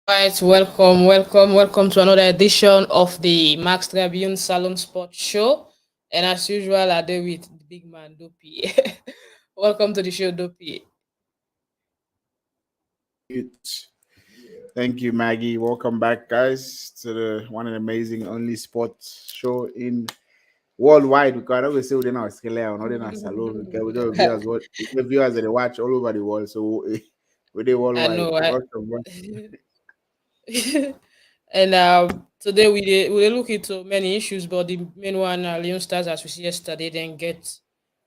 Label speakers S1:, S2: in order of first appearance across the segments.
S1: Right, welcome to another edition of the Max Tribune Salone Sports Show. And as usual, I do with the big man Dopeii. Welcome to the show, Dopeii.
S2: Thank you, Maggie. Welcome back, guys, to the one and amazing only sports show in worldwide. Because I always say we're not Australia, not in Salone. Okay, we do viewers that they watch all over the world. So we're there
S1: I
S2: worldwide.
S1: know, right?
S2: Welcome.
S1: And today we look into many issues, but the main one, Leon Stars, as we see yesterday, then get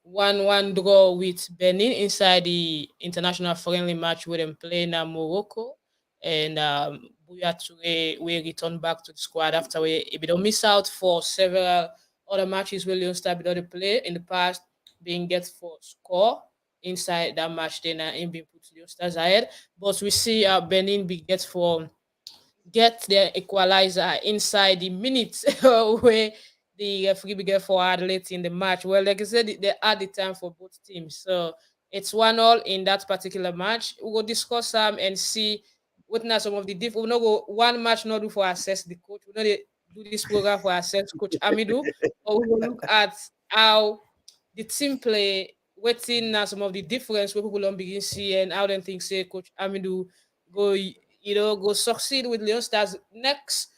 S1: one draw with Benin inside the international friendly match where them playing Morocco, and Buya Toure we return back to the squad after we don't miss out for several other matches where Leon Stars did play in the past, being get for score inside that match, then in being put Leon Stars ahead, but we see Benin be get for get their equalizer inside the minutes where the referee began for late in the match. Well, like I said, they had the time for both teams. So it's 1-1 in that particular match. We will discuss some and see what are some of the different. We know go one match not do for assess the coach. We know they do this program for assess Coach Amidou. But we will look at how the team play, waiting now some of the difference where people don't begin see and how they think say Coach Amidou go go succeed with Leon Stars next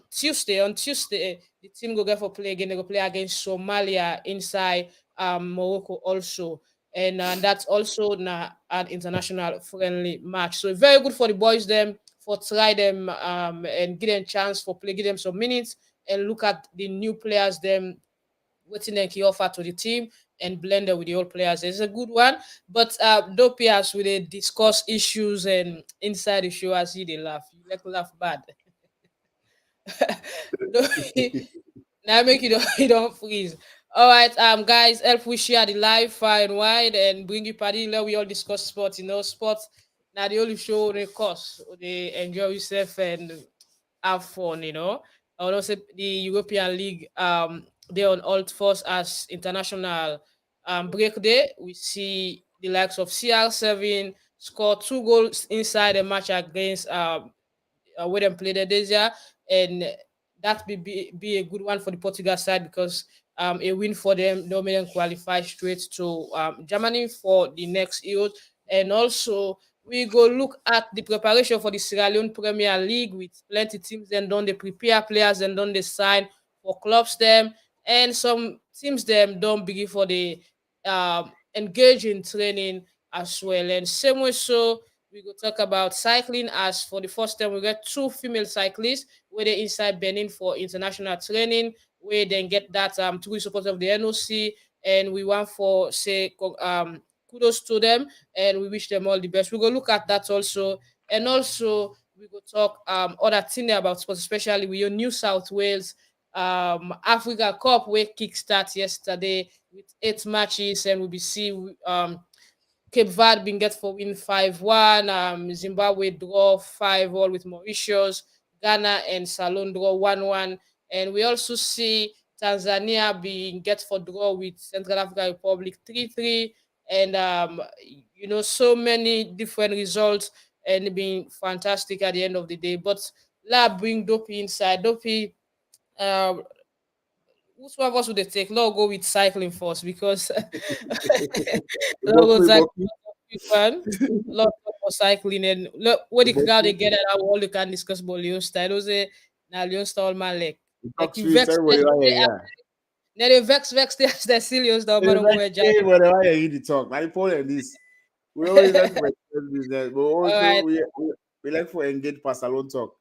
S1: Tuesday. On Tuesday, the team go get for play again. They go play against Somalia inside Morocco also. And that's also an international friendly match. So very good for the boys them for try them and give them chance for play, give them some minutes and look at the new players them waiting and key offer to the team and blend it with the old players. It's a good one. But Dopeii as we dey discuss issues and inside the show, I see they laugh. You like laugh bad. Now make you don't you don't freeze. All right, guys, help we share the live far and wide and bring you party. Let we all discuss sports. Sports now the only show they cost. They enjoy yourself and have fun. I would also say the European League they on Old Force as international break day. We see the likes of CR7 score 2 goals inside a match against where them played this year, and that be a good one for the Portugal side because a win for them, they'll make them qualify straight to Germany for the next Euros. And also, we go look at the preparation for the Sierra Leone Premier League with plenty teams then done they prepare players and done they sign for clubs them, and some teams them don't begin for the engage in training as well. And same way so we go talk about cycling as for the first time we get two female cyclists where they inside Benin for international training, where then get that to support of the NOC, and we want for say kudos to them and we wish them all the best. We go look at that also, and also we go talk other thing about sports, especially with your New South Wales Africa Cup where kickstart yesterday with 8 matches, and we'll be see Cape Verde been get for win 5-1. Zimbabwe draw 5-all with Mauritius. Ghana and Salone draw 1-1. And we also see Tanzania being get for draw with Central African Republic 3-3. And so many different results and being fantastic at the end of the day. But let's bring Dopeii inside. Dopeii, uh, which one of us would they take? Let's go with cycling first because let's go cycling one. Lot for cycling and look what the crowd they get at all you can discuss about Leon style. Those now Leon style man like
S2: Talk
S1: you
S2: Swiss,
S1: vex
S2: everybody right here, yeah.
S1: now they vex they still Leon style
S2: It's
S1: man
S2: like,
S1: where jam.
S2: hey, whatever I hear the talk. My point is this. We always like to express business, but
S1: All
S2: also
S1: right.
S2: we like to engage past alone talk.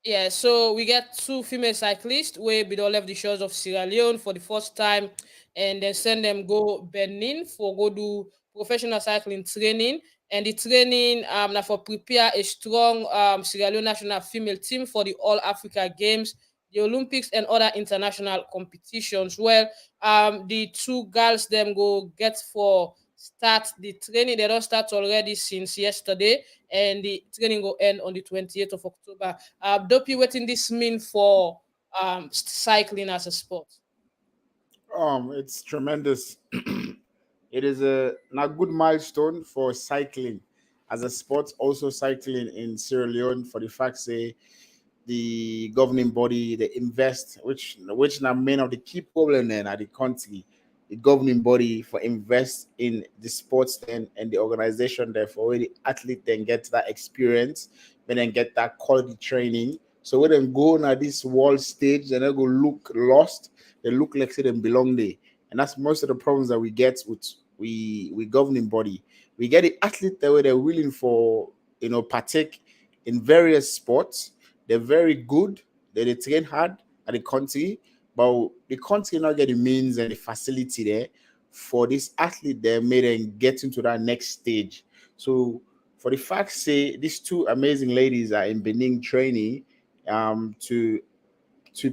S1: Yeah, so we get two female cyclists where we don't left the shores of Sierra Leone for the first time and then send them go Benin for go do professional cycling training. And the training now for prepare a strong Sierra Leone national female team for the All Africa Games, the Olympics and other international competitions. Well, the two girls them go get for start the training. They don't start already since yesterday, and the training will end on the 28th of October. Dopeii, what in this mean for cycling as a sport?
S2: It's tremendous. It is a good milestone for cycling. as a sport, also cycling in Sierra Leone for the fact say the governing body they invest, which now main of the key problem then at the country, the governing body for invest in the sports then and the organization therefore where the athlete then get that experience, when then get that quality training. So when them go on this world stage, then they go look lost, they look like say them belong there. And that's most of the problems that we get with we governing body. We get the athlete that way they're willing for partake in various sports. They're very good. They train hard at the country, but the country not get the means and the facility there for this athlete there made them get into that next stage. So for the fact say these two amazing ladies are in Benin training to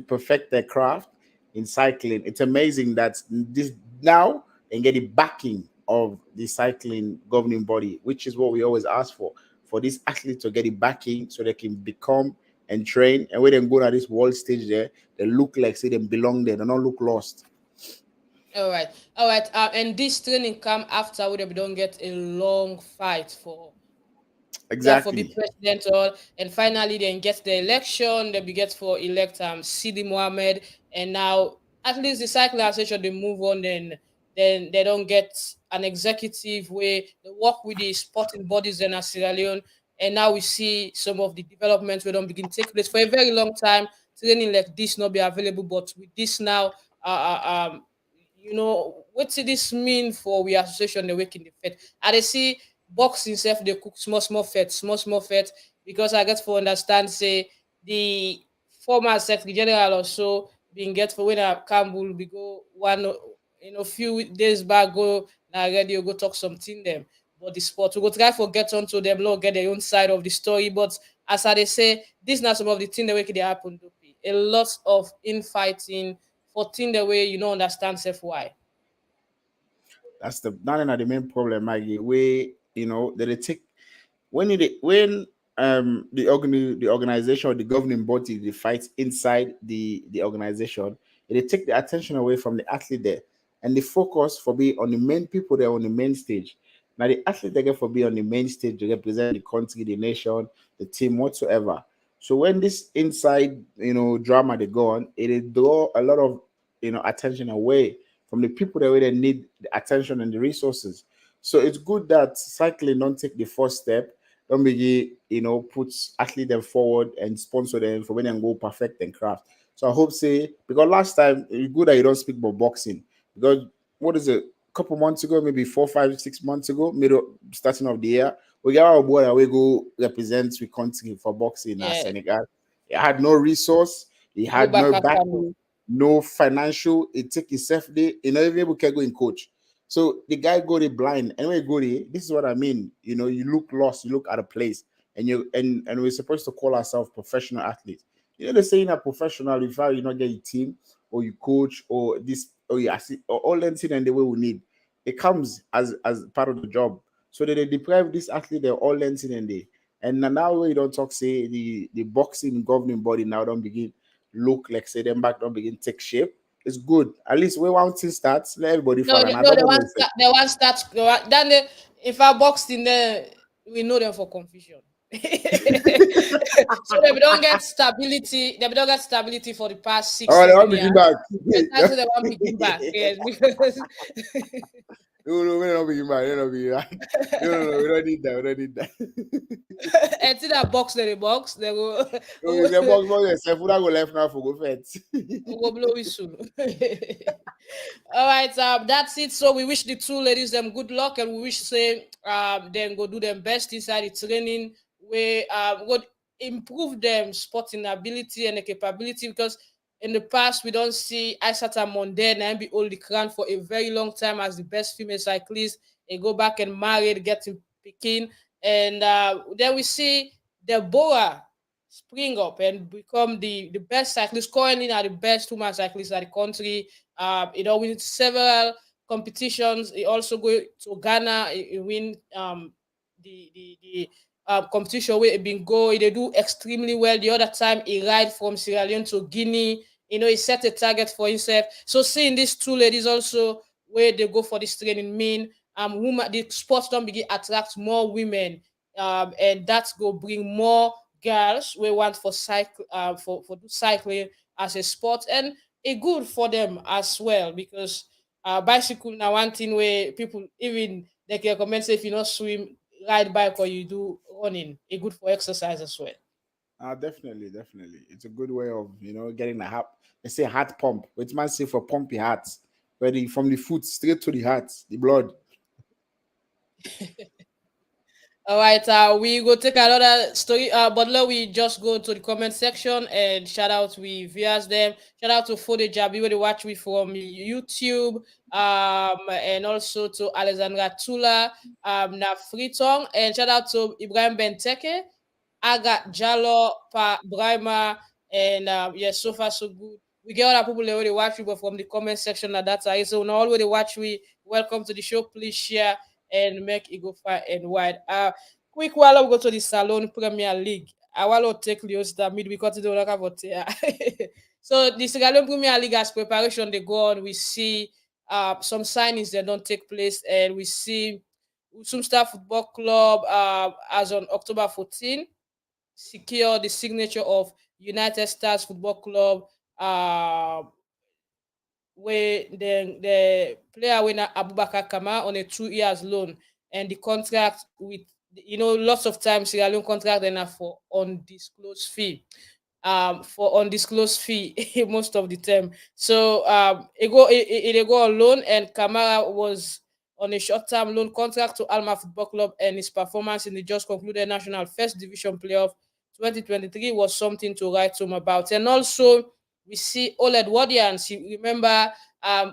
S2: perfect their craft in cycling. It's amazing that this now and get the backing of the cycling governing body, which is what we always ask for this athlete to get the backing so they can become and train. And when they go to this world stage there, they look like say they belong there. They don't look lost.
S1: All right, all right. And this training come after we don't get a long fight for for be
S2: Exactly.
S1: president or and finally then get the election they be get for elect Sidi Mohammed, and now at least the cycling association they move on, then they don't get an executive way they work with the sporting bodies in Sierra Leone, and now we see some of the developments we don't begin take place for a very long time. Training like this not be available, but with this now, what did this mean for we association the week in the faith? And they see boxing self they cook small fat because I get for understand say the former secretary general also being get for when I Campbell we go one few days back go now radio go talk something them. But the sport we go try for get onto them law get their own side of the story. But as I they say, this not some of the thing the way they happen to be a lot of infighting for thing the way you don't understand self why.
S2: That's the main problem, Maggie. That they take when the organization or the governing body they fight inside the organization, they take the attention away from the athlete there, and the focus for be on the main people there on the main stage. Now the athlete they get for be on the main stage to represent the country, the nation, the team whatsoever. So when this inside drama they go on, it draw a lot of attention away from the people that really need the attention and the resources. So it's good that cycling don't take the first step, don't be put athlete them forward and sponsor them for when they go perfect and craft. So I hope say because last time it's good that you don't speak about boxing because what is it? Couple months ago, maybe 4, 5, 6 months ago, middle starting of the year, we got our boy that we go represent the country for boxing at
S1: Yeah,
S2: Senegal. He had no resource, he had no
S1: Bubakar Kano.
S2: backing, no financial. It take himself there, even able to go in coach. So the guy go there blind. And when you go there, this is what I mean. You look lost, you look out of place, and and we're supposed to call ourselves professional athletes. They're saying that professional, if you not get a team or you coach or this or you assist or all anything and the way we need, it comes as part of the job. So they deprive this athlete they're all learning and they and now we don't talk say the boxing governing body now don't begin look like say them back don't begin take shape. It's good. At least when one thing starts, let everybody
S1: No,
S2: follow. And I
S1: no,
S2: don't know what say.
S1: the one start. Then if I boxed in there, we know them for confusion. So they don't get stability. They don't get stability for the past six,
S2: Oh, they
S1: seven
S2: want
S1: years.
S2: begin back.
S1: And that's why they want begin back. Yes, because
S2: No, we don't begin back. We don't begin back. No, we don't need that. We don't need that.
S1: and see that box, they box. They go,
S2: No, it's a box yourself. We don't go left now for go fence.
S1: we go blow it soon. All right, that's it. So we wish the two ladies them good luck, and we wish say them go do them best inside the training. We would improve them sporting ability and the capability because in the past we don't see Aisata Monde and be hold the crown for a very long time as the best female cyclist. They go back and married, getting picking, and then we see Deborah spring up and become the best cyclist currently are the best woman cyclists at the country. Win several competitions. He also go to Ghana. He win the competition where he been go. They do extremely well. The other time he ride from Sierra Leone to Guinea. He set a target for himself. So seeing these two ladies also where they go for this training mean woman the sports don't begin attract more women and that's go bring more girls we want for cycle for do cycling as a sport, and it good for them as well because bicycle now one thing where people even they can recommend say if you not swim, ride bike or you do running, it good for exercise as well.
S2: Definitely, definitely. It's a good way of getting a heart. They say heart pump. Which man say for pump your heart, where from the foot straight to the heart, the blood.
S1: All right, we go take another story, but let we just go to the comment section and shout out we viewers them. Shout out to Fode Jabi where they watch me from YouTube, and also to Alexandra Tula, na Freetong, and shout out to Ibrahim Benteke, Aga Jalo, Pa Brahma, and yes, so far so good. We get other people that already watch you, but from the comment section and that's it. So now already watch we. Welcome to the show. Please share and make it go far and wide. Quick while we go to the Salone Premier League. I will take Leos that midweek because they don't have what. So the Salone Premier League as preparation they go on. We see some signings that don't take place, and we see Star Football Club as on October 14 secure the signature of United Stars Football Club, where the player winner Abubakar Kama on a 2 years loan, and the contract with lots of times Sierra Leone contract and are for undisclosed fee. For undisclosed fee most of the time. So it go on loan, and Kamara was on a short-term loan contract to Alma Football Club, and his performance in the just concluded National First Division playoff 2023 was something to write home about. And also we see Oled Wadians. You remember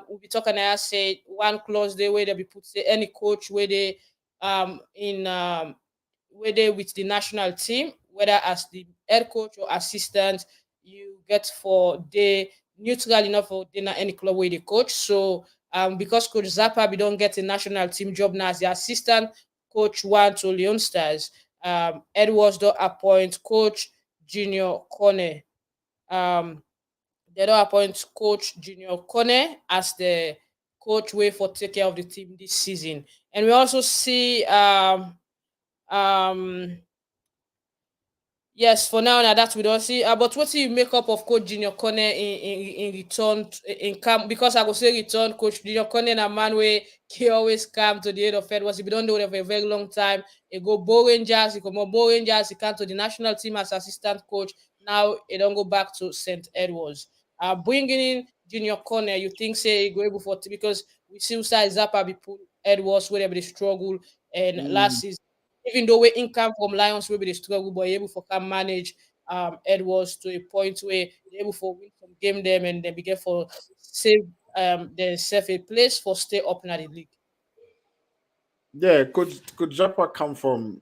S1: we'll be talking. I said one clause there where they be put say any coach where they in where they with the national team, whether as the head coach or assistant, you get for the neutral enough for dinner any club where they coach. So because Coach Zappa we don't get a national team job now as the assistant coach one to Leon Stars, Edwards don't appoint Coach Junior Kone. Um, they don't appoint Coach Junior Kone as the coach way for take care of the team this season. And we also see um yes, for now that we don't see. But what do you make up of Coach Junior Kone in return in camp? Because I would say return Coach Junior Kone a man where he always come to the head of Edwards. He don't do it for a very long time. He go Bo Rangers, he come on Bo Rangers, he come to the national team as assistant coach. Now he don't go back to St. Edwards. Bringing in Junior Kone, you think say he go able for because we see Usai Zappa be put Edwards wherever they struggle, and last
S2: Mm.
S1: season even though we income from Lions will be the struggle, but able for can manage Edwards to a point where they're able for win some game them and then begin for save themselves a place for stay up in the league.
S2: Yeah, could Japa come from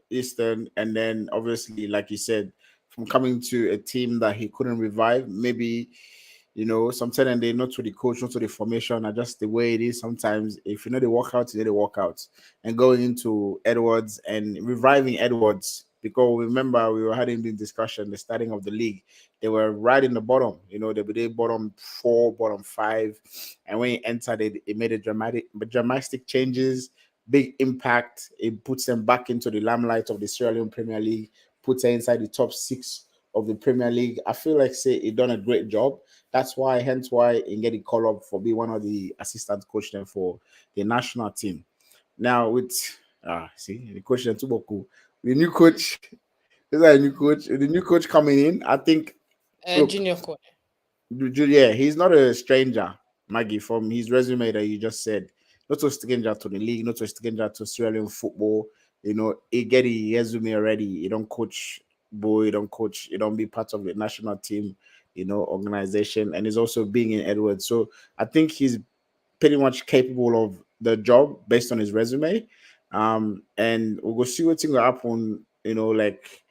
S2: Eastern, and then obviously, like you said, from coming to a team that he couldn't revive? Maybe sometimes and they not to the coach, not to the formation, are just the way it is. Sometimes if you know the workouts, you know the workouts, and going into Edwards and reviving Edwards, because remember we were having this discussion the starting of the league, they were right in the bottom. They were the bottom four, bottom five, and when he entered it made a dramatic changes, big impact. It puts them back into the limelight of the Sierra Leone Premier League, puts them inside the top six of the Premier League. I feel like say he done a great job. That's why, hence why he get the call up for being one of the assistant coach then for the national team. Now with see the coach then Tuboku, the new coach, is that a new coach? The new coach coming in, I think. Look,
S1: Junior Kone.
S2: Yeah, he's not a stranger, Maggie, from his resume that you just said. Not a stranger to the league, not a stranger to Australian football. He get a resume already. He don't coach boy, he don't coach, he don't be part of the national team, organization, and he's also being in Edwards. So I think he's pretty much capable of the job based on his resume. And we'll go see what's gonna happen, like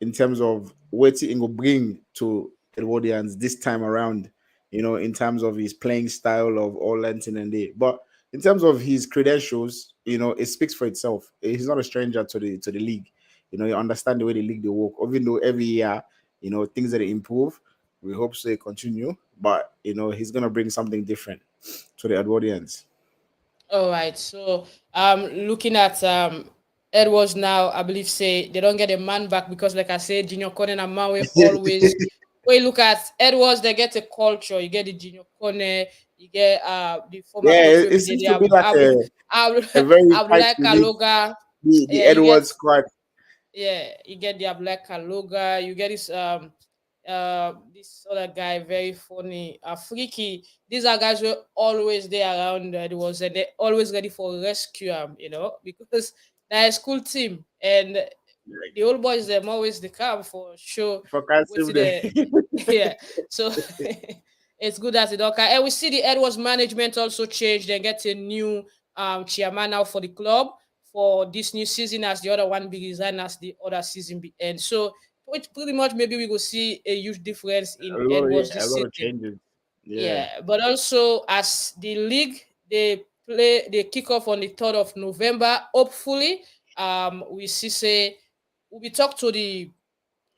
S2: in terms of what it will bring to Edwardians this time around, in terms of his playing style of all Latin and day. But in terms of his credentials, it speaks for itself. He's not a stranger to the league. You understand the way the league they work. Even though every year, things that they improve, we hope so they continue. But he's gonna bring something different to the Edwardians.
S1: All right. So looking at Edwards now, I believe, say they don't get a man back because, like I said, Junior Corner and Maui always. When you look at Edwards, they get a culture. You get the Junior Corner, you get the former
S2: Yeah,
S1: coach will
S2: it
S1: be there.
S2: seems to be like a very tight
S1: Abdullah
S2: unit.
S1: Kaloga.
S2: The
S1: Yeah, you get
S2: Edwards squad.
S1: the Abdullah Kaloga. You get this other guy, very funny, Freaky. These are guys who are always there around Edwards and they're always ready for rescue. Because they're a school team and
S2: Like,
S1: the old boys them always they come for sure.
S2: for can't
S1: What's
S2: save them.
S1: the yeah? So it's good that it okay. And we see the Edwards management also change. They get a new chairman now for the club for this new season as the other one be resigned as the other season be end. So pretty much maybe we will see a huge difference in Edwards
S2: A
S1: this
S2: lot of
S1: season.
S2: changes. Yeah.
S1: Yeah, but also as the league they kick off on the 3rd of November. Hopefully, we see say we talk to the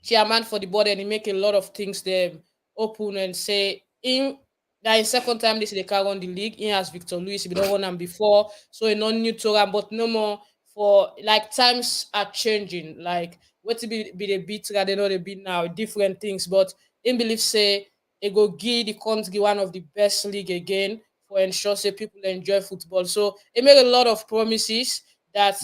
S1: chairman for the board and he make a lot of things them open and say in that is second time this they carry on the league. He has Victor Luis, we don't want him before, so he not new to him, but no more for like times are changing. Like what to be the beat that they know they beat now, different things. But in believe say it go give the country one of the best league again for ensure say people enjoy football. So it made a lot of promises that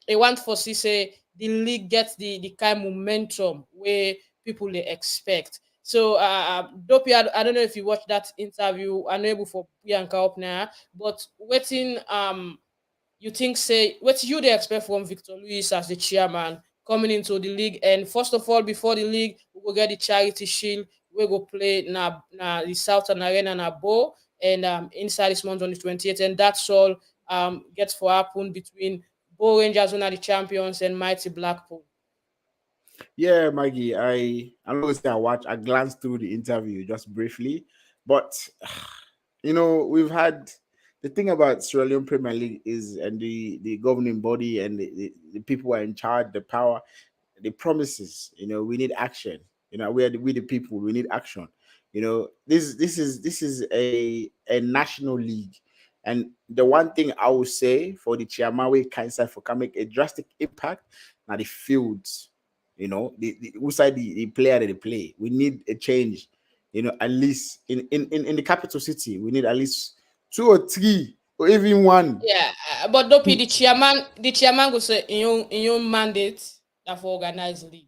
S1: they want for see say the league gets the kind of momentum where people they expect. So, Dopeii, I don't know if you watched that interview. I'm able for Bianca up now, but waiting, you think say what you they expect from Victor Luis as the chairman coming into the league? And first of all, before the league, we will get the charity shield. We go play na the Southern Arena na Bo and inside this month on the 28th, and that's all gets for happen between Bo Rangers, one of the champions, and Mighty Blackpool.
S2: Yeah, Maggie. I'm not gonna say I glanced through the interview just briefly, but we've had the thing about Sierra Leone Premier League is and the governing body and the people who are in charge, the power, the promises. We need action. We the people. We need action. This is a national league, and the one thing I will say for the Chiamawe Kansai for can make a drastic impact now the fields. The outside the player that they play. We need a change. At least in the capital city, we need at least two or three or even one
S1: Yeah, but Dopi,
S2: pitch.
S1: the chairman will say in your mandate that for organize league.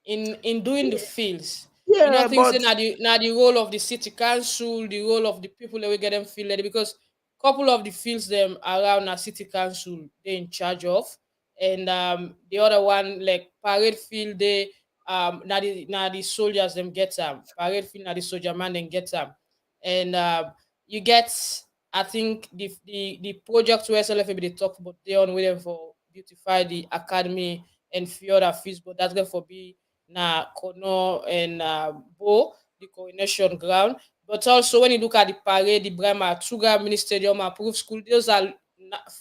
S1: In doing the fields. You know,
S2: Yeah,
S1: things
S2: but
S1: say now the role of the city council, the role of the people that will get them fielded because couple of the fields them around our city council they in charge of, and the other one like parade field they now the soldiers them get them parade field now the soldier man then get them, and you get I think the project where SLFA they talk about they on waiting for beautify the academy and few other fees, but that's going to be na Kono and Bo, the coronation ground. But also when you look at the parade, the Brahma Tuga Mini Stadium approved school, those are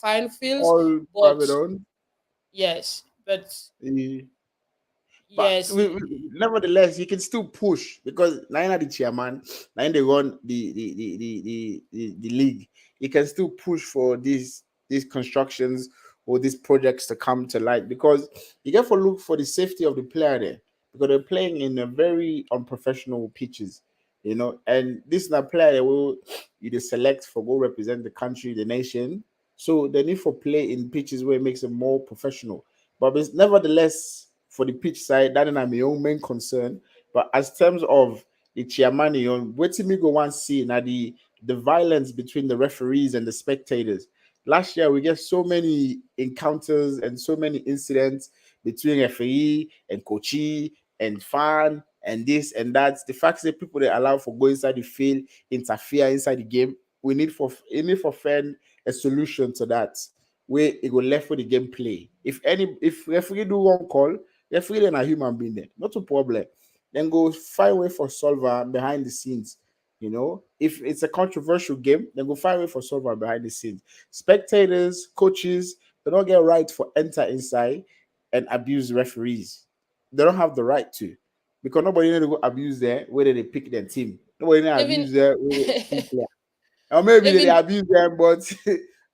S1: fine fields,
S2: all
S1: but
S2: private owned.
S1: yes, but
S2: But
S1: yes,
S2: nevertheless, you can still push because Nine the chairman, Nine they run the league. You can still push for these constructions or these projects to come to light because you get to look for the safety of the player there because they're playing in a very unprofessional pitches, and this is a player that will either select for go represent the country, the nation. So the need for play in pitches where it makes it more professional. But nevertheless, for the pitch side, that is my own main concern. But as terms of the chairman, what me go and see now the violence between the referees and the spectators. Last year we get so many encounters and so many incidents between referee and coachee and fan and this and that. The fact that people they allow for go inside the field, interfere inside the game, we need for find a solution to that where it go left for the gameplay. If referee do one call, referee then a human being there, not a problem. Then go find way for solver behind the scenes. If it's a controversial game, then go find way for solver behind the scenes. Spectators, coaches, they don't get right for enter inside and abuse referees. They don't have the right to. Because nobody need to go abuse there whether they pick their team. Nobody need to
S1: even
S2: abuse there where they pick player. Or maybe they
S1: even
S2: abuse them, but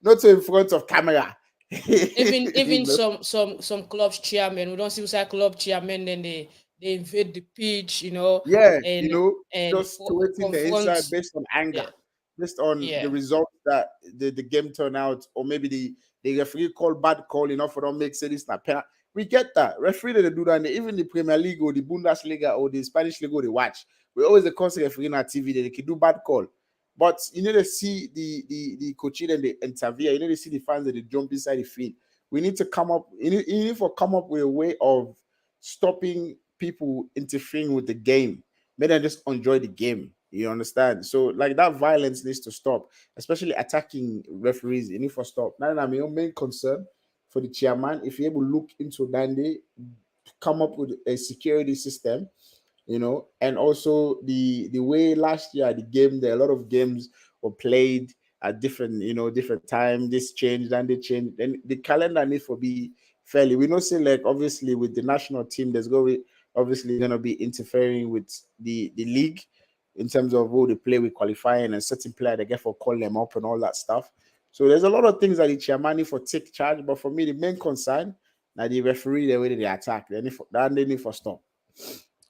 S2: not in front of camera.
S1: Even
S2: You know?
S1: some clubs chairman, we don't see inside club chairman, then they invade the pitch,
S2: Yeah,
S1: and
S2: just to wait in the
S1: confront.
S2: inside based on anger,
S1: Yeah,
S2: based on the
S1: yeah.
S2: results that the game turned out, or maybe the referee call bad call enough for don't make say this not penalty. We get that. Referee they do that, and even the Premier League or the Bundesliga or the Spanish League or they watch. We always the constant referee on TV that they can do bad call. But you need to see the coaching and the interview. You need to see the fans that they jump inside the field. We need to come up. You need to come up with a way of stopping people interfering with the game. Make them just enjoy the game. You understand? So like that violence needs to stop, especially attacking referees. You need to stop. Now, my own main concern for the chairman, if you able to look into Dande, come up with a security system, and also the way last year the game, there a lot of games were played at different, different time. This changed and they changed, and the calendar needs to be fairly. We know say like obviously with the national team, there's going to obviously going to be interfering with the league in terms of who they play with qualifying and certain player they get for call them up and all that stuff. So there's a lot of things that the chairman need for take charge. But for me, the main concern now the referee the way they attack, they need for stop.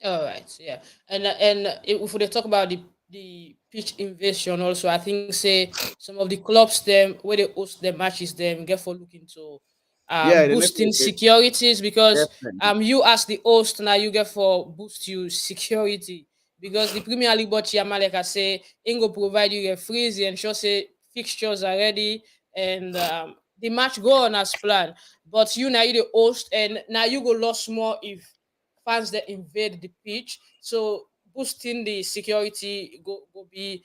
S1: All right, yeah, and if we talk about the pitch invasion also, I think say some of the clubs them where they host their matches them get for looking to
S2: Yeah, the next
S1: boosting securities, because
S2: definitely.
S1: you as the host now you get for boost you security, because the Premier League board chairman like I say ain't go provide you referees and ensure say fixtures are ready, and the match go on as planned, but you now you the host and now you go lost more if fans that invade the pitch. So boosting the security go be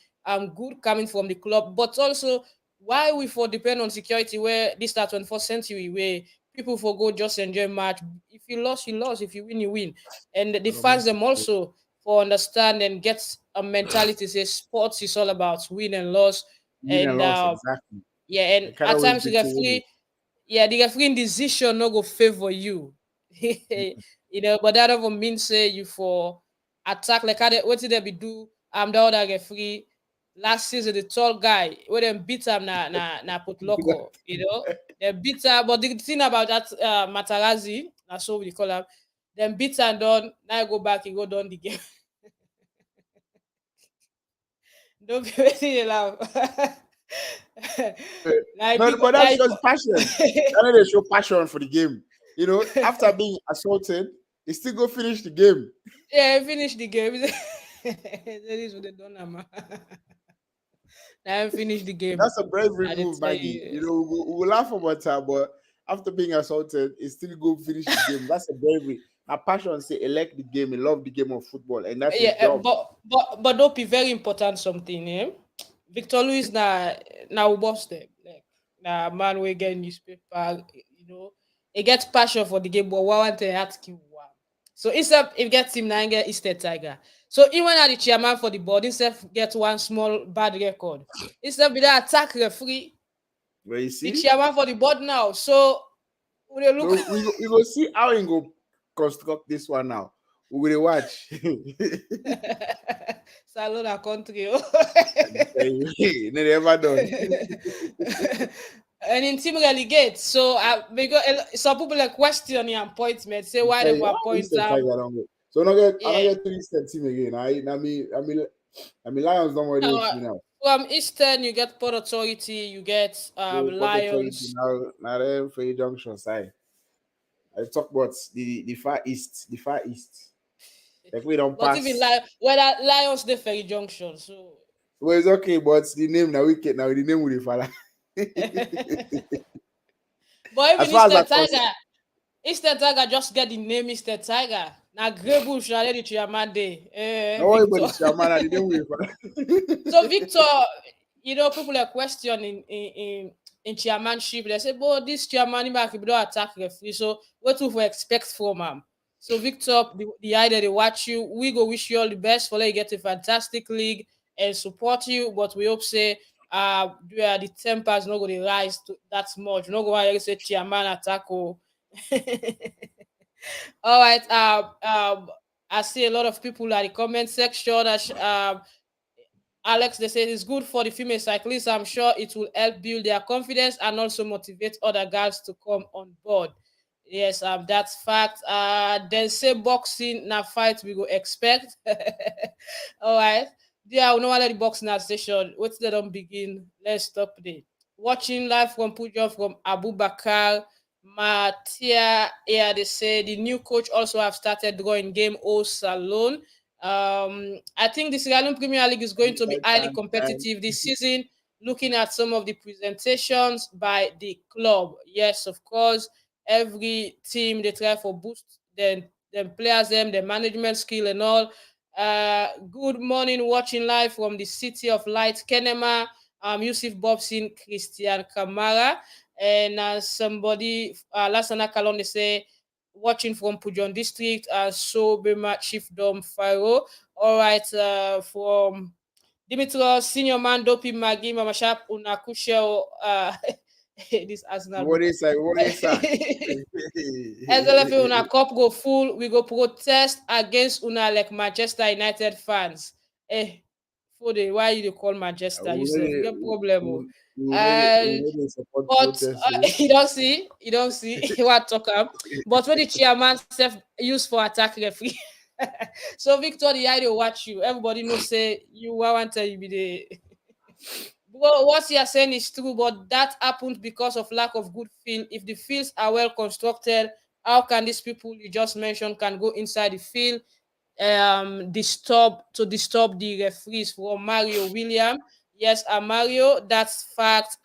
S1: good coming from the club, but also why we for depend on security where this start 21st century where people for go just enjoy match. If you lost, you lost. If you win, you win. And the
S2: I don't mind
S1: fans them
S2: security.
S1: also for understand and get a mentality say sports is all about win and loss.
S2: Win and
S1: And
S2: loss, exactly.
S1: yeah,
S2: They
S1: and
S2: can't
S1: at
S2: always
S1: times
S2: beat you winning.
S1: the referee decision no go favor you. But that doesn't mean say you for attack like how what did they be do? The other referee last season, the tall guy where them beat him na put loco, they beat him. But the thing about that Matarazzi, that's what we call him, then beat him done. Now I go back and go down the game. Don't be waiting you laugh. Like
S2: No,
S1: big
S2: but that
S1: like
S2: shows passion. That know they show passion for the game. After being assaulted, they still go finish the game.
S1: yeah, finish the game. That is what they done, man. I finish the game.
S2: That's a bravery
S1: I did
S2: move,
S1: tell
S2: Maggie.
S1: you.
S2: We laugh about that, but after being assaulted, he still go finish the game. That's a bravery. Now, passion say elect the game, he love the game of football, and that's his
S1: Yeah,
S2: job.
S1: but don't be very important something, eh? Victor Luis na we boss them. Like na man we get newspaper, he gets passion for the game, but what want to ask you wow. So instead if get him now get Easter Tiger. So even at the chairman for the board, instead get one small bad record. Instead be that attack referee,
S2: Where you
S1: the
S2: see,
S1: chairman for the board now. So we dey look.
S2: so we go see how he go construct this one now. We will watch.
S1: Salone country. Oh.
S2: No, they ever done.
S1: And in team relegate. So because some people like question the appointment, say why
S2: Tell
S1: they
S2: you,
S1: go
S2: oh,
S1: appoint
S2: Eastern Tiger don't go. So I don't
S1: yeah.
S2: get 3 Eastern team again. I mean, Lions don't worry with
S1: Now,
S2: me now.
S1: from Eastern you get Port Authority, you get
S2: So Port Authority
S1: Lions.
S2: now them for junction side. I talk about the far east, Like we don't
S1: But even
S2: pass.
S1: whether Lions they Ferry Junction, so
S2: Well, it's okay, but the name now wicked now the name will follow.
S1: but
S2: As
S1: even
S2: far as
S1: Eastern
S2: that concerned,
S1: Tiger, Eastern Tiger just get the name Eastern Tiger. Now Grey Bush na the chairman day.
S2: no worry about
S1: Victor.
S2: the chairman, the name will follow.
S1: So Victor, people are questioning in chairmanship. They say, "But this chairman, he don't attack referee. So what do we expect from him?" So Victor, the idea they watch you, we go wish you all the best for let you get a fantastic league and support you. But we hope say where the tempers not going to rise to that much. Not going to say chairman attack. Oh. All right. I see a lot of people at the comment section. Alex, they say it's good for the female cyclists. I'm sure it will help build their confidence and also motivate other girls to come on board. Yes, that's fact. Then say boxing na fight we go expect. All right. Yeah, we know let the boxing at station. What's they don't begin? Let's stop there. Watching live from Pujon from Abu Bakar. Matia, yeah, they say the new coach also have started drawing game O Salone. I think the Sierra Leone Premier League is going to be highly competitive this season. Looking at some of the presentations by the club, yes, of course, every team they try for boost them players, the management skill and all. Good morning, watching live from the City of Light, Kenema. Yusuf Bobson, Christian Kamara, and somebody, Lasana Kalon, they say, watching from Pujon District, so Bema Chief Dom Faro. All right, from Dimitros, Senior Man, Dopeii, Magi, Mama Sharp, Unakushel, this Arsenal.
S2: What is that? What is that?
S1: SLF una cup go full, we go protest against una like Manchester United fans. Fode, why you dey call Manchester? You say you get problem.
S2: Support
S1: But
S2: protest.
S1: you don't see what talk up. But when the chairman self use for attack referee. So Victor, the idea watch you. Everybody know say you want to be the. Well, what you are saying is true, but that happened because of lack of good field. If the fields are well constructed, how can these people you just mentioned can go inside the field, disturb the referees? For Mario William, yes, Mario, that's fact.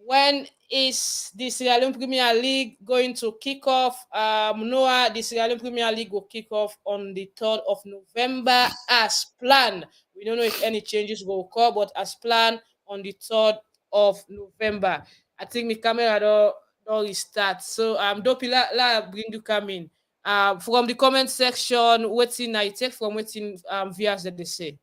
S1: When is the Sierra Leone Premier League going to kick off? Noah, the Sierra Leone Premier League will kick off on the 3rd of November as planned. We don't know if any changes will occur, but as planned on the 3rd of November. I think the camera don't restart. So Dopeii, bring you come in. From the comment section, waiting I take from waiting viewers that they say.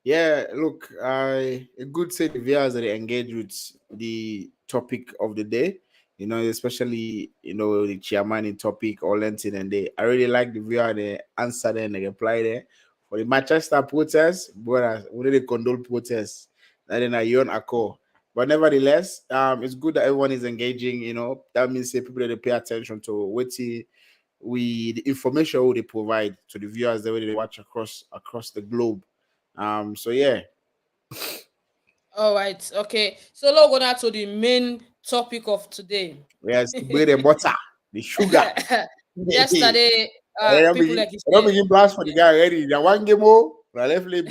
S2: Yeah, look, I a good say the viewers that they engage with the topic of the day, especially the chairman in topic or Lentin, and they I really like the viewer they answer there and they reply there. For the Manchester protest, but we they condole protest, that then I yawn a call. But nevertheless, it's good that everyone is engaging, that means say people that they pay attention to what the information they provide to the viewers that they watch across the globe. So yeah.
S1: All right. Okay. So now we're going to the main topic of today.
S2: Yes, the bread and butter, the sugar.
S1: Yesterday,
S2: I don't
S1: people
S2: begin,
S1: like you
S2: I don't begin blast for the guy already. The one game oh, I left late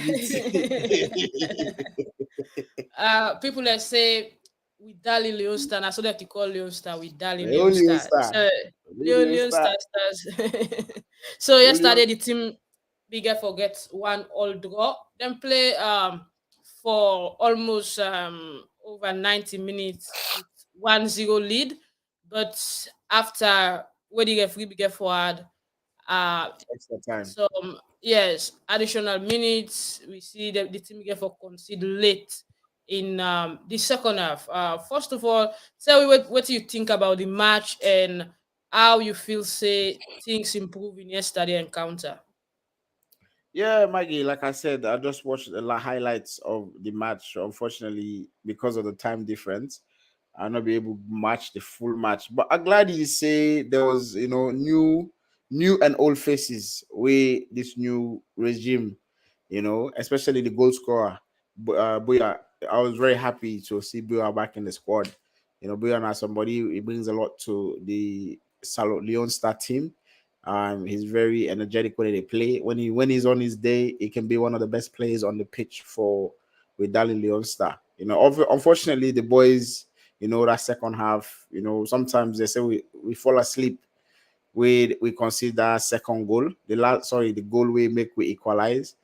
S1: people that say we dally Leon Star, and I saw that you call Leon Star, we dally
S2: The
S1: Leon
S2: only
S1: Star.
S2: star.
S1: So Leon
S2: Star.
S1: Star stars. So yesterday the team bigger forget 1-1 draw. Then play for almost over 90 minutes with 1-0 lead. But after when the referee began forward,
S2: Extra time.
S1: some yes additional minutes, we see the team get for concede late in the second half. First of all, tell me what do you think about the match and how you feel say things improve in yesterday encounter.
S2: Yeah, Maggie, like I said, I just watched the highlights of the match. Unfortunately, because of the time difference, I'll not be able to match the full match. But I'm glad you say there was, new and old faces with this new regime, especially the goal scorer. Buya, I was very happy to see Buya back in the squad. Buya now somebody, he brings a lot to the Leon Star team. He's very energetic when they play. When he's on his day, he can be one of the best players on the pitch for with Dali Leon Star. Unfortunately, the boys, that second half, sometimes they say we fall asleep. We consider second goal. The goal we make we equalize.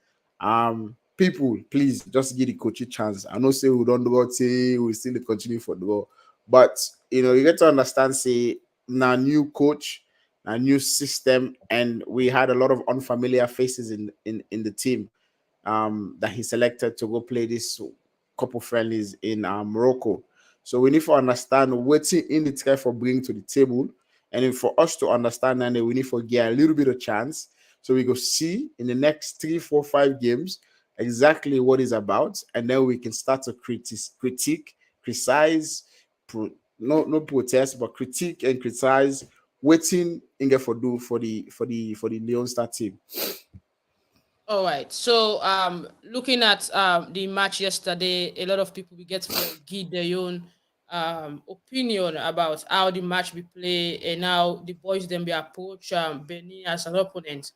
S2: People, please just give the coach a chance. I know say we don't go say we still continue for the goal, but you get to understand. Say now new coach, a new system, and we had a lot of unfamiliar faces in the team. That he selected to go play this couple friendlies in Morocco. So we need to understand what's in the try for bringing to the table, and then for us to understand that we need to get a little bit of chance. So we go see in the next 3, 4, 5 games exactly what it's about, and then we can start to critique, criticize, no protest, but critique and criticize waiting in get for do for the Leon Star team.
S1: All right. So, looking at the match yesterday, a lot of people will get for give their own opinion about how the match be play and how the boys then be approach Benin as an opponent.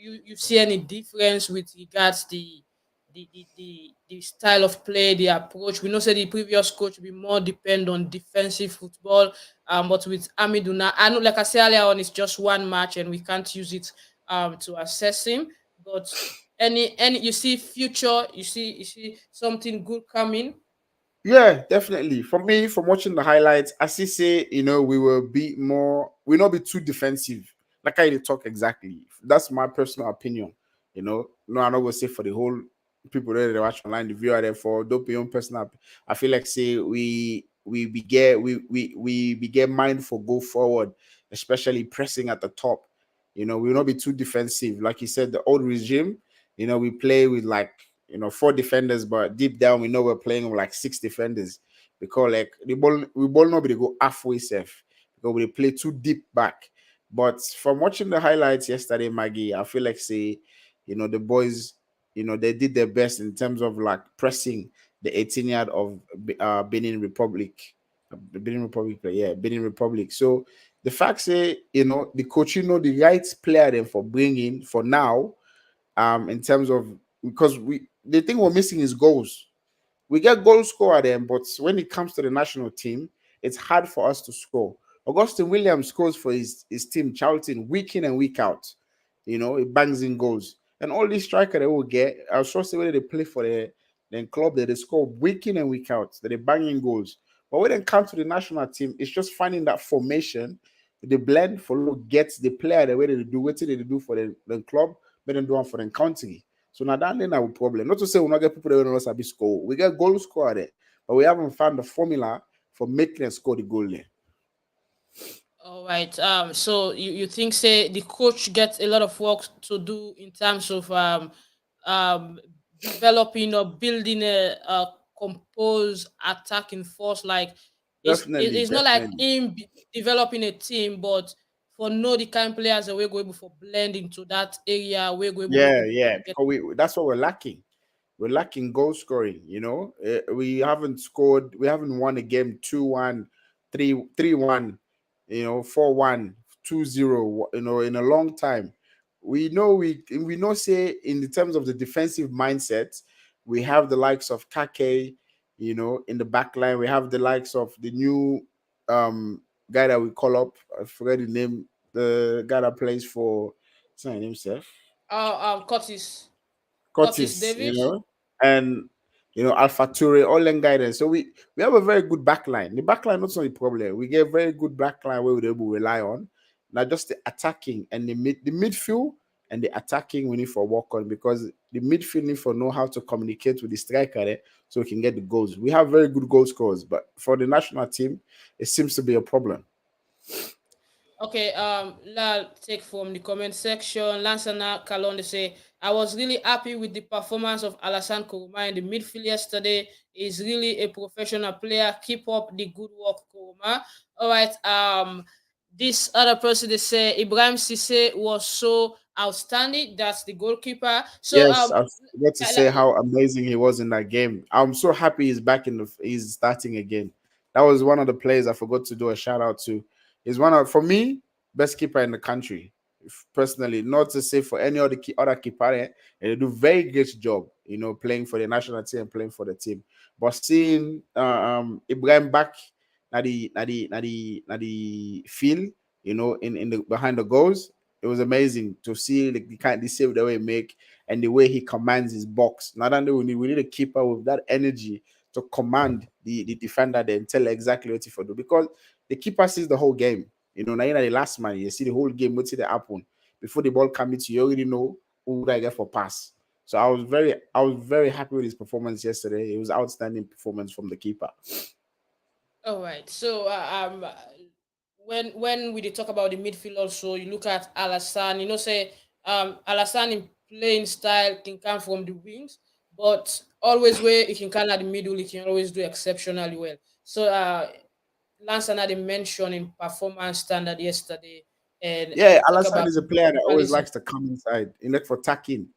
S1: You see any difference with regards the style of play, the approach? We know say the previous coach be more depend on defensive football, but with Amiduna, I know like I said earlier on, it's just one match and we can't use it to assess him. But any you see future, you see something good coming.
S2: Yeah, definitely. For me, from watching the highlights, I see say, we will be more, we not be too defensive. Like I talk exactly. That's my personal opinion. No, I'm not gonna say for the whole people that they watch online, the viewer there for Dopeii own personal. I feel like say we get mindful go forward, especially pressing at the top. We will not be too defensive. Like you said, the old regime, we play with like four defenders, but deep down we know we're playing with like six defenders because like the ball we ball nobody go halfway safe because we play too deep back. But from watching the highlights yesterday, Maggie, I feel like say, the boys, they did their best in terms of like pressing the 18 yard of Benin Republic. Benin Republic, yeah, Benin Republic. So the fact say, the coach, the right player then for bringing for now, in terms of because the thing we're missing is goals. We get goal scorer then, but when it comes to the national team, it's hard for us to score. Augustine Williams scores for his team, Charlton, week in and week out. He bangs in goals. And all these striker they will get, I was sure whether they play for the club that they score week in and week out, that they bang in goals. But when it comes to the national team, it's just finding that formation, the blend for get the player the way they do what they do for the club, but then do one for the country. So now that then our problem. Not to say we not get people that don't know sabi score. We get goal scorer there, but we haven't found the formula for making them score the goal there.
S1: All right. So you think say the coach gets a lot of work to do in terms of um developing or building a composed attacking force. Like
S2: Definitely,
S1: it's not like
S2: definitely.
S1: him developing a team, but for know the kind of players that we're going for blend into that area, we're going to make
S2: Yeah,
S1: the
S2: yeah.
S1: team get.
S2: Because that's what we're lacking. We're lacking goal scoring. We haven't scored. We haven't won a game 2-1, 3-1, 4-1, 2-0. In a long time. We know. Say in the terms of the defensive mindset, we have the likes of Kake. In the back line, we have the likes of the new um guy that we call up. I forget the name. The guy that plays for. What's his name, himself?
S1: Curtis
S2: Curtis,
S1: Davis.
S2: and Alpha Toure, all them guidance. So we have a very good backline. The backline not only problem. We get very good backline where we're able to rely on. Not just the attacking and the midfield and the attacking we need for work on because the midfield need for know how to communicate with the striker so we can get the goals. We have very good goal scorers, but for the national team, it seems to be a problem.
S1: Okay, Lal take from the comment section. Lansana Kalonde say, I was really happy with the performance of Alassane Koroma in the midfield yesterday. He's really a professional player. Keep up the good work, Koroma. All right, this other person they say Ibrahim Sisse was so outstanding. That's the goalkeeper. So
S2: Yes, I forgot to
S1: like,
S2: say how amazing he was in that game. I'm so happy he's back he's starting again. That was one of the players I forgot to do a shout out to. He's one of for me best keeper in the country. Personally, not to say for any other keeper, and they do very great job. Playing for the national team, and playing for the team. But seeing Ibrahim back, na the field, in the behind the goals, it was amazing to see like the save the way he make and the way he commands his box. Not only we need a keeper with that energy to command the defender then tell exactly what he for do because the keeper sees the whole game. Now the last man, you see the whole game, what did happen before the ball comes to you, you already know who would I get for pass. So I was very happy with his performance yesterday. It was outstanding performance from the keeper.
S1: all right. So when we dey talk about the midfield also, you look at Alassane. Alassane playing style can come from the wings, but always where he can come at the middle, he can always do exceptionally well. So Lance Anade mentioned in performance standard yesterday, and
S2: Yeah,
S1: he talk
S2: Alassane
S1: about
S2: is a player that always
S1: professionalism.
S2: likes to come inside. He likes for attacking.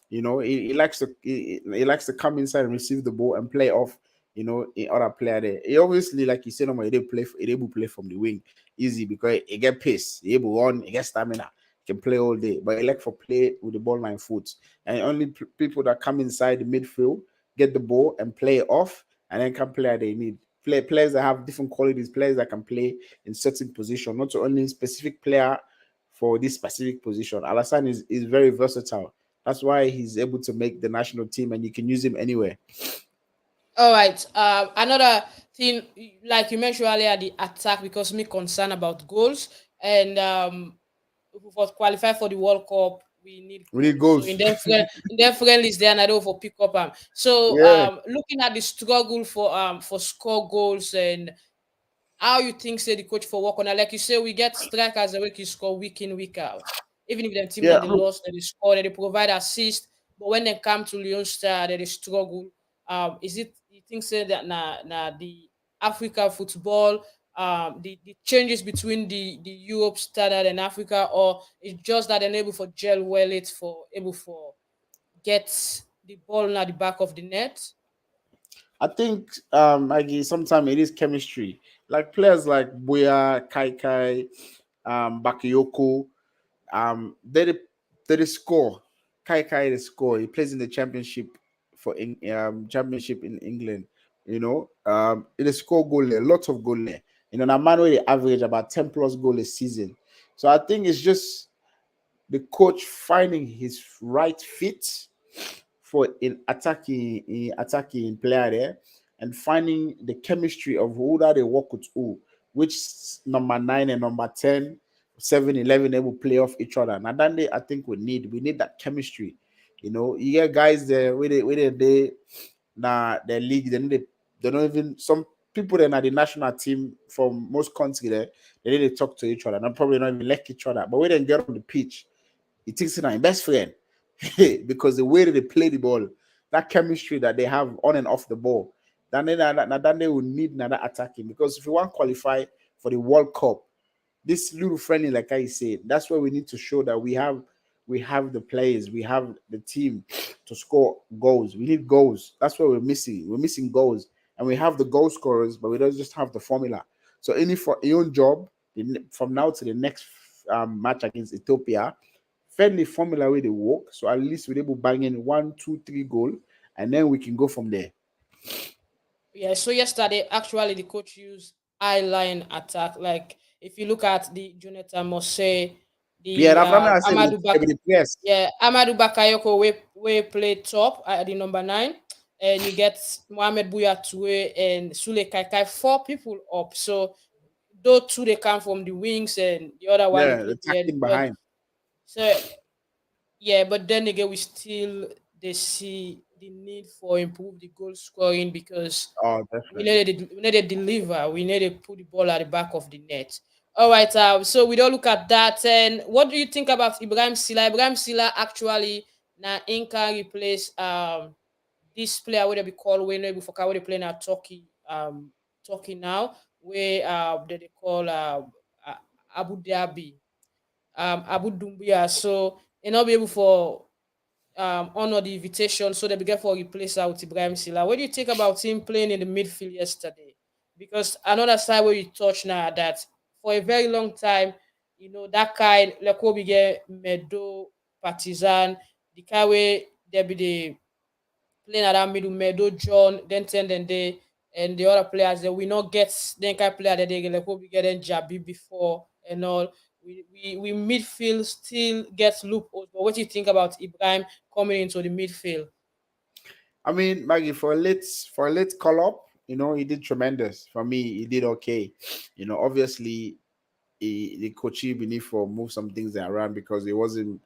S2: He likes to he likes to come inside and receive the ball and play off. In other player there. He obviously, like you said, he able play from the wing easy because he get pace, he able run, he get stamina, he can play all day. But he like for play with the ball 9 foot. And only people that come inside the midfield get the ball and play off, and then can play they need. Players that have different qualities, players that can play in certain position, not only specific player for this specific position. Alassane is very versatile. That's why he's able to make the national team, and you can use him anywhere.
S1: All right. Another thing, like you mentioned earlier, the attack, because me concerned about goals, and for qualify for the World Cup, we need
S2: We need
S1: goals. So
S2: goals.
S1: in them friendlies, there and I don't for pick up. So
S2: Yeah,
S1: looking at the struggle for score goals, and how you think say the coach for work on that? Like you say, we get strikers that we score week in, week out. Even if the team
S2: yeah.
S1: that they lost, that they score, that they provide assist, but when they come to Leon Star, that they struggle. Is it you think say that the Africa football, the changes between the Europe standard and Africa, or it's just that they're able for gel well it for able for get the ball at the back of the net?
S2: I think Maggie, sometimes it is chemistry. Like players like Boya, Kai Kai, Bakayoko, they score. Kai Kai they score. He plays in the championship championship in England. It is score goal there, lots of goal there. Now man where they average about 10 plus goal a season. So I think it's just the coach finding his right fit for in attacking player there, and finding the chemistry of who that they work with who, which number 9 and number 10, 7, 11 they will play off each other. Now then I think we need that chemistry. You get guys there they now their league, they don't even some people that are the national team from most countries there, they need to talk to each other and probably not even like each other. But when they get on the pitch, he thinks he's my best friend because the way that they play the ball, that chemistry that they have on and off the ball, then they will need another attacking. Because if you want to qualify for the World Cup, this little friendly, like I said, that's where we need to show that we have the players, we have the team to score goals. We need goals. That's what we're missing. We're missing goals, and we have the goal scorers, but we don't just have the formula. So any for your own job from now to the next match against Ethiopia, fairly formula where they work. So at least we're able to bang in 1, 2, 3 goal, and then we can go from there.
S1: Yeah, so yesterday, actually, the coach used eye line attack. Like, if you look at the Jonathan Mose,
S2: Yeah,
S1: the
S2: that's what I said.
S1: Amadou Bak,
S2: The press.
S1: yeah, Amadou Bakayoko, we play top at the number 9, and you get Mohamed Bouyatoue and Sule Kaikai, 4 people up. So, those two they come from the wings, and the other one they
S2: Yeah,
S1: play
S2: the
S1: the end.
S2: tacking
S1: But
S2: behind.
S1: so yeah, but then again, we still they see the need for improve the goal scoring, because
S2: Oh, definitely.
S1: we need to deliver. We need to put the ball at the back of the net. All right. So we don't look at that. And what do you think about Ibrahim Silla? Ibrahim Silla actually now Inca replace this player where they be called when they before where they play now Turkey now where they call uh, Abu Dhabi Abu Dumbia. So they not be able for honor the invitation, so they began for replace out with Ibrahim Silla. What do you think about him playing in the midfield yesterday? Because another side where you touch now that for a very long time, that kind like we get Medo Partizan, the kind where there be the playing around middle Medo John, then ten then they and the other players that we not get then kind of player that they get like we get in Jabi before and all. We midfield still gets loopholes. But what do you think about Ibrahim coming into the midfield?
S2: I mean, Maggie, for a late call up, he did tremendous. For me, he did okay. Obviously, the coach beneath for move some things around because he wasn't,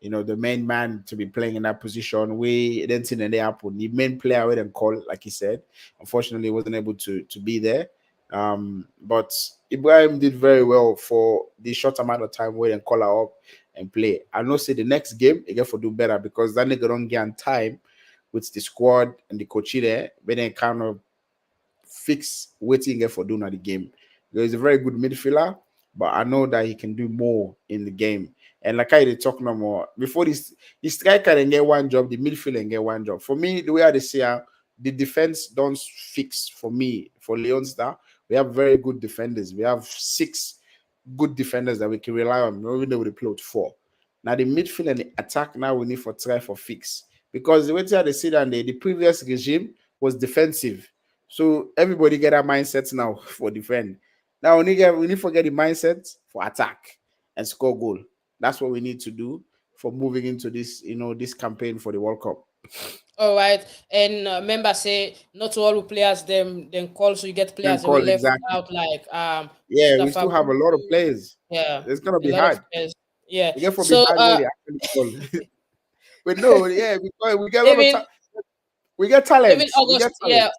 S2: the main man to be playing in that position. We didn't see any happen. The main player we didn't call, like he said, unfortunately wasn't able to be there. But Ibrahim did very well for the short amount of time we didn't call her up. and play. I know say the next game he get for do better because that nigga don't get time with the squad and the coach there, but then kind of fix waiting get for doing at the game. He's a very good midfielder, but I know that he can do more in the game. And like I did talk no more before this striker can get one job, the midfielder can get one job. For me, the way I see how the defense don't fix for me for Leon Star. We have very good defenders. We have 6 good defenders that we can rely on, even though we play with 4. Now the midfield and the attack now we need for try for fix because the way they see that the previous regime was defensive, so everybody get that mindset now for defend. Now we need to get the mindset for attack and score goal. That's what we need to do for moving into this this campaign for the World Cup.
S1: All right, and members say not all the players then call, so you get
S2: Then
S1: players that were
S2: call
S1: left
S2: exactly.
S1: out like
S2: Yeah, we
S1: Mustafa
S2: still have a lot of
S1: Gugu.
S2: players.
S1: Yeah,
S2: It's gonna
S1: a
S2: be
S1: lot of
S2: hard.
S1: players. Yeah,
S2: It get for be
S1: so
S2: hard where they actually call. But no, yeah, because we get a lot of
S1: even
S2: we get
S1: even
S2: talent. We
S1: August,
S2: get
S1: yeah,
S2: talent.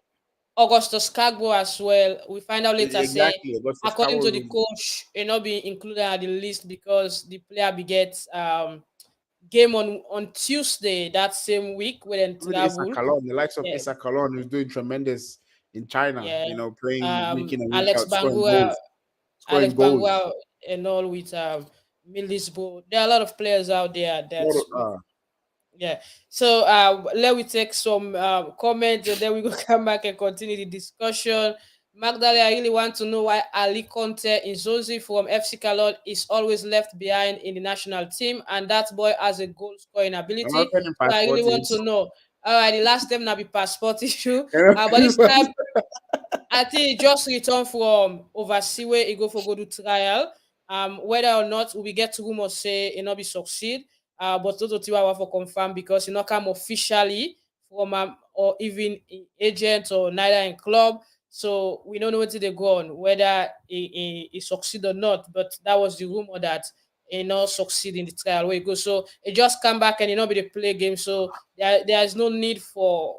S1: Augustus Cagbo as well. We find out later say
S2: Exactly. But for
S1: according to
S2: Scarrow
S1: the
S2: room,
S1: coach, it not being included at the list because the player be get game on Tuesday that same week when
S2: even Issa
S1: travel.
S2: Kalon, the likes of
S1: Yeah,
S2: Issa Kalon, who's doing tremendous in China,
S1: yeah.
S2: playing week in and week
S1: Alex
S2: out,
S1: Bangura,
S2: scoring goals.
S1: and all with Middlesbrough. There are a lot of players out there that
S2: Lot
S1: we
S2: of,
S1: yeah. So let me take some comments and then we will come back and continue the discussion. Magdalene, I really want to know why Ali Conte Inzozi from FC Calon is always left behind in the national team, and that boy has a goal scoring
S2: I'm not
S1: ability.
S2: sending
S1: So I really
S2: passport
S1: want
S2: is.
S1: to know. All right, the last time now be passport issue, but this time I think he just returned from overseas where he go for go to trial. Whether or not we get rumors say he not be succeed, but Toto Tiwa for confirm because he not come officially from or even in agent or neither in club. So we don't know where they go on whether he succeed or not. But that was the rumor that he not succeed in the trial where he go. So he just come back and he not be the play game. So there is no need for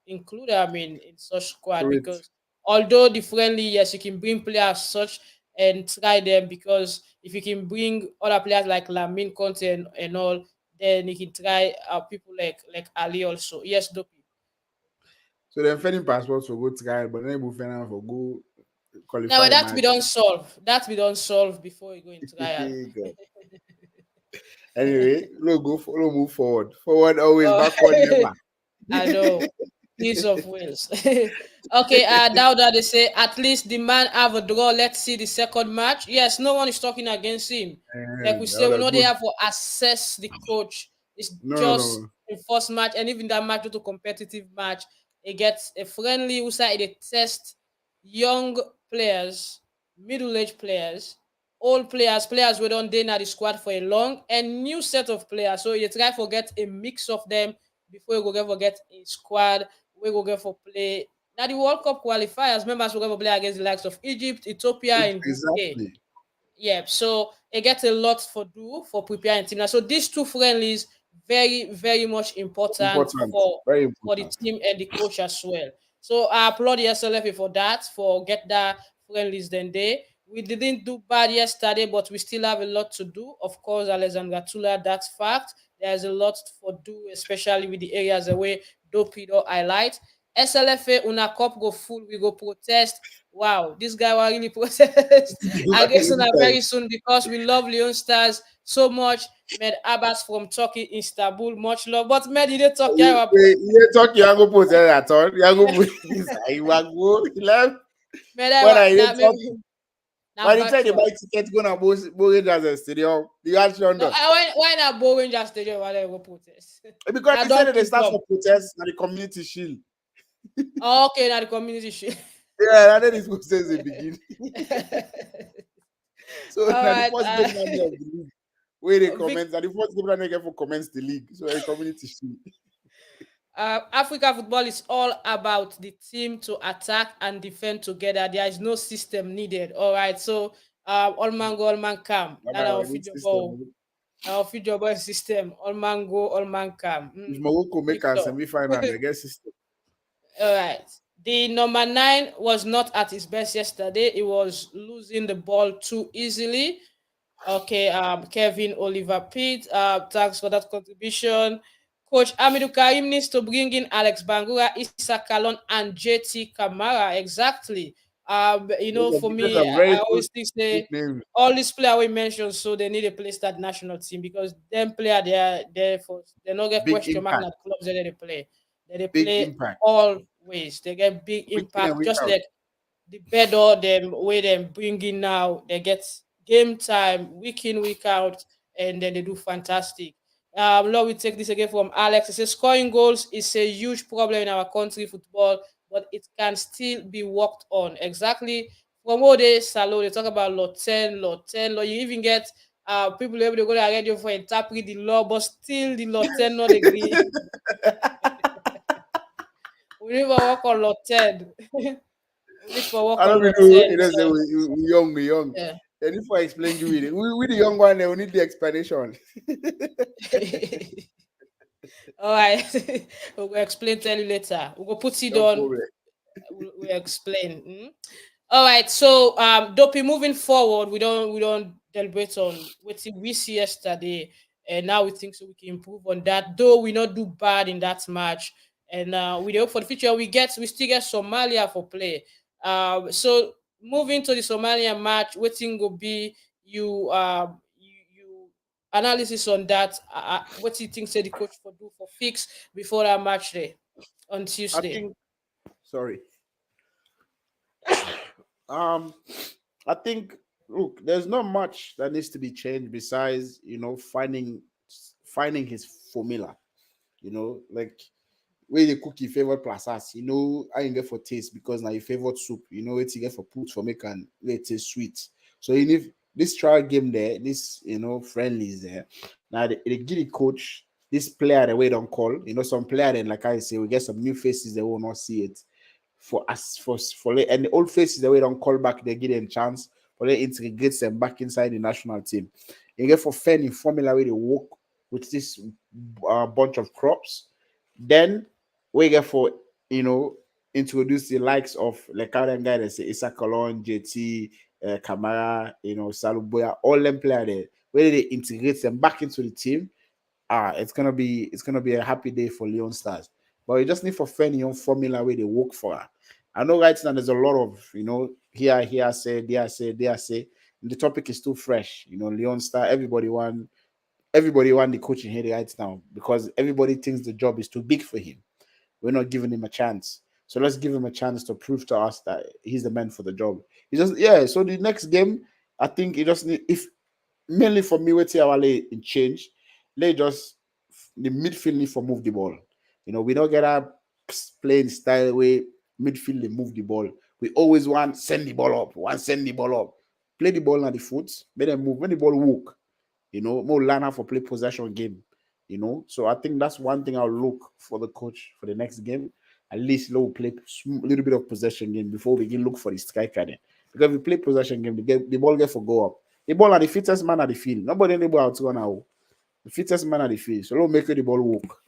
S1: include in such squad
S2: To it.
S1: because although the friendly, yes, you can bring players such and try them because if you can bring other players like Lamine Conte and all, then you can try people like Ali also. Yes, Dopeii.
S2: So they're sending passports for good trial, but then we send for go
S1: Now
S2: qualify
S1: that we
S2: match.
S1: don't solve. That we don't solve before we go in trial.
S2: God. Anyway, we'll move forward. Forward always,
S1: Oh,
S2: backward never.
S1: I know. Prince of Wales. Okay, now that they say at least the man have a draw. Let's see the second match. Yes, no one is talking against him. Like we say,
S2: That
S1: we
S2: was
S1: know they
S2: good.
S1: have to assess the coach. It's
S2: No, no,
S1: just
S2: no.
S1: the first match, and even that match to competitive match, it gets a friendly who say they test young players, middle-aged players, old players, players who don't dey at the squad for a long, and new set of players. So you try to get a mix of them before you go get for get a squad we go get for play. Now the World Cup qualifiers, members will get for play against the likes of Egypt, Ethiopia, and Group A.
S2: Exactly.
S1: Yeah, so it gets a lot for do for preparing team. Now, so these two friendlies very, very much important
S2: Important.
S1: for
S2: Very
S1: the
S2: important.
S1: team and the coach as well. So I applaud the SLFA for that, for get that friendlies then they. We didn't do bad yesterday, but we still have a lot to do. Of course, Alexandra Tula, that's fact. There's a lot for do, especially with the areas away Dopeii or highlight. SLFA una cup go full, we go protest. Wow, this guy will really protest. I guess on very soon because we love Leon Stars so much. Med Abbas from Turkey, Istanbul, much love. But Med, you didn't talk
S2: Wait,
S1: yeah, about
S2: wait, you talk Yango post at all. Yango post is Iwago. He left.
S1: Med
S2: When I
S1: now
S2: didn't
S1: maybe
S2: talk,
S1: now
S2: by the time they
S1: virtual.
S2: buy tickets, go to Bowen as a stadium, the actually
S1: No,
S2: London.
S1: why not Bowen just stadium while they go protest?
S2: Because
S1: Now
S2: he said
S1: don't
S2: that they
S1: keep
S2: start
S1: them.
S2: for protests and the community shield.
S1: Oh, okay, now the community shit.
S2: Yeah, and then this says they begin. So
S1: All
S2: now the
S1: right,
S2: first game of the league. Where they
S1: Vic,
S2: comments, and the first game that for comments the league. So a community shield.
S1: Africa football is all about the team to attack and defend together. There is no system needed. All right, so all man go, all man come.
S2: And
S1: Now
S2: our
S1: our
S2: good
S1: future ball,
S2: system.
S1: our future ball system. All man go, all man come.
S2: If Morocco make a
S1: Victor.
S2: semi-final, they get system.
S1: All right. The number 9 was not at his best yesterday. He was losing the ball too easily. Okay, Kevin Oliver Pitt, thanks for that contribution. Coach Amidou Karim needs to bring in Alex Bangura, Issa Kalon, and JT Kamara. Exactly. For
S2: Those
S1: me,
S2: are very
S1: I always think
S2: good
S1: say
S2: names.
S1: all these players we mentioned, so they need a place that national team because them player they are there for they not get
S2: Big
S1: question mark in
S2: impact.
S1: the clubs that they play. They
S2: Big
S1: play
S2: impact.
S1: always. They get big
S2: Week in and
S1: impact,
S2: week
S1: just
S2: out.
S1: like the better them way them bring in now. They get game time week in week out, and then they do fantastic. Lord, we take this again from Alex. It says scoring goals is a huge problem in our country football, but it can still be worked on. Exactly. From all day Salone, they talk about law 10. You even get people able to go to the radio for interpret the law, but still the law 10 not agree. We never work on law 10. We need for work
S2: I don't
S1: on
S2: know,
S1: lot
S2: you
S1: 10.
S2: know, say
S1: So
S2: we young, we young.
S1: yeah.
S2: And if I explain to you, we the young one, we need the explanation.
S1: All right. We'll explain tell you later. We'll put it
S2: No
S1: on.
S2: problem.
S1: We'll explain. All right. So Dopeii, moving forward, we don't deliberate on what we see yesterday, and now we think so we can improve on that. Though we not do bad in that match, and we hope for the future we still get Somalia for play. So moving to the Somalia match, waiting will be you analysis on that. What do you think say the coach for do for fix before that match day on
S2: I
S1: Tuesday?
S2: think, sorry. Um, I think, look, there's not much that needs to be changed besides, finding his formula. Like where the cookie favorite plus us. I ain't get for taste because now your favorite soup. What you get for put for make and let it taste sweet. So you need this trial game there, this friendlies there. Now they give the coach this player the way don't call. Some player then like I say we get some new faces they will not see it for us and the old faces the way don't call back they give them chance for they integrate them back inside the national team. You get for fair in formula where they work with this bunch of crops. Then we get for you know introduce the likes of like current guy that say Issa Kalon, JT, Kamara, Saluboya, all them player there. Where they integrate them back into the team, it's gonna be a happy day for Leon Stars. But you just need for finding your formula where they work for her. I know right now there's a lot of here say, there say, there say. And the topic is too fresh. Leon Star, everybody want the coaching here right now because everybody thinks the job is too big for him. We're not giving him a chance. So let's give him a chance to prove to us that he's the man for the job. He just So the next game, I think he just need if mainly for me, wait till in change. They just the midfield need for move the ball. We don't get a playing style way midfield they move the ball. We always want send the ball up, want send the ball up. Play the ball on the foot, make them move when the ball walk. More learn how to play possession game. So I think that's one thing I'll look for the coach for the next game. At least we'll play a little bit of possession game before we can look for the striker then. Because if we play possession game, the ball get for go up. The ball are the fittest man at the field. Nobody in the ball out now. The fittest man at the field. So don't make the ball walk.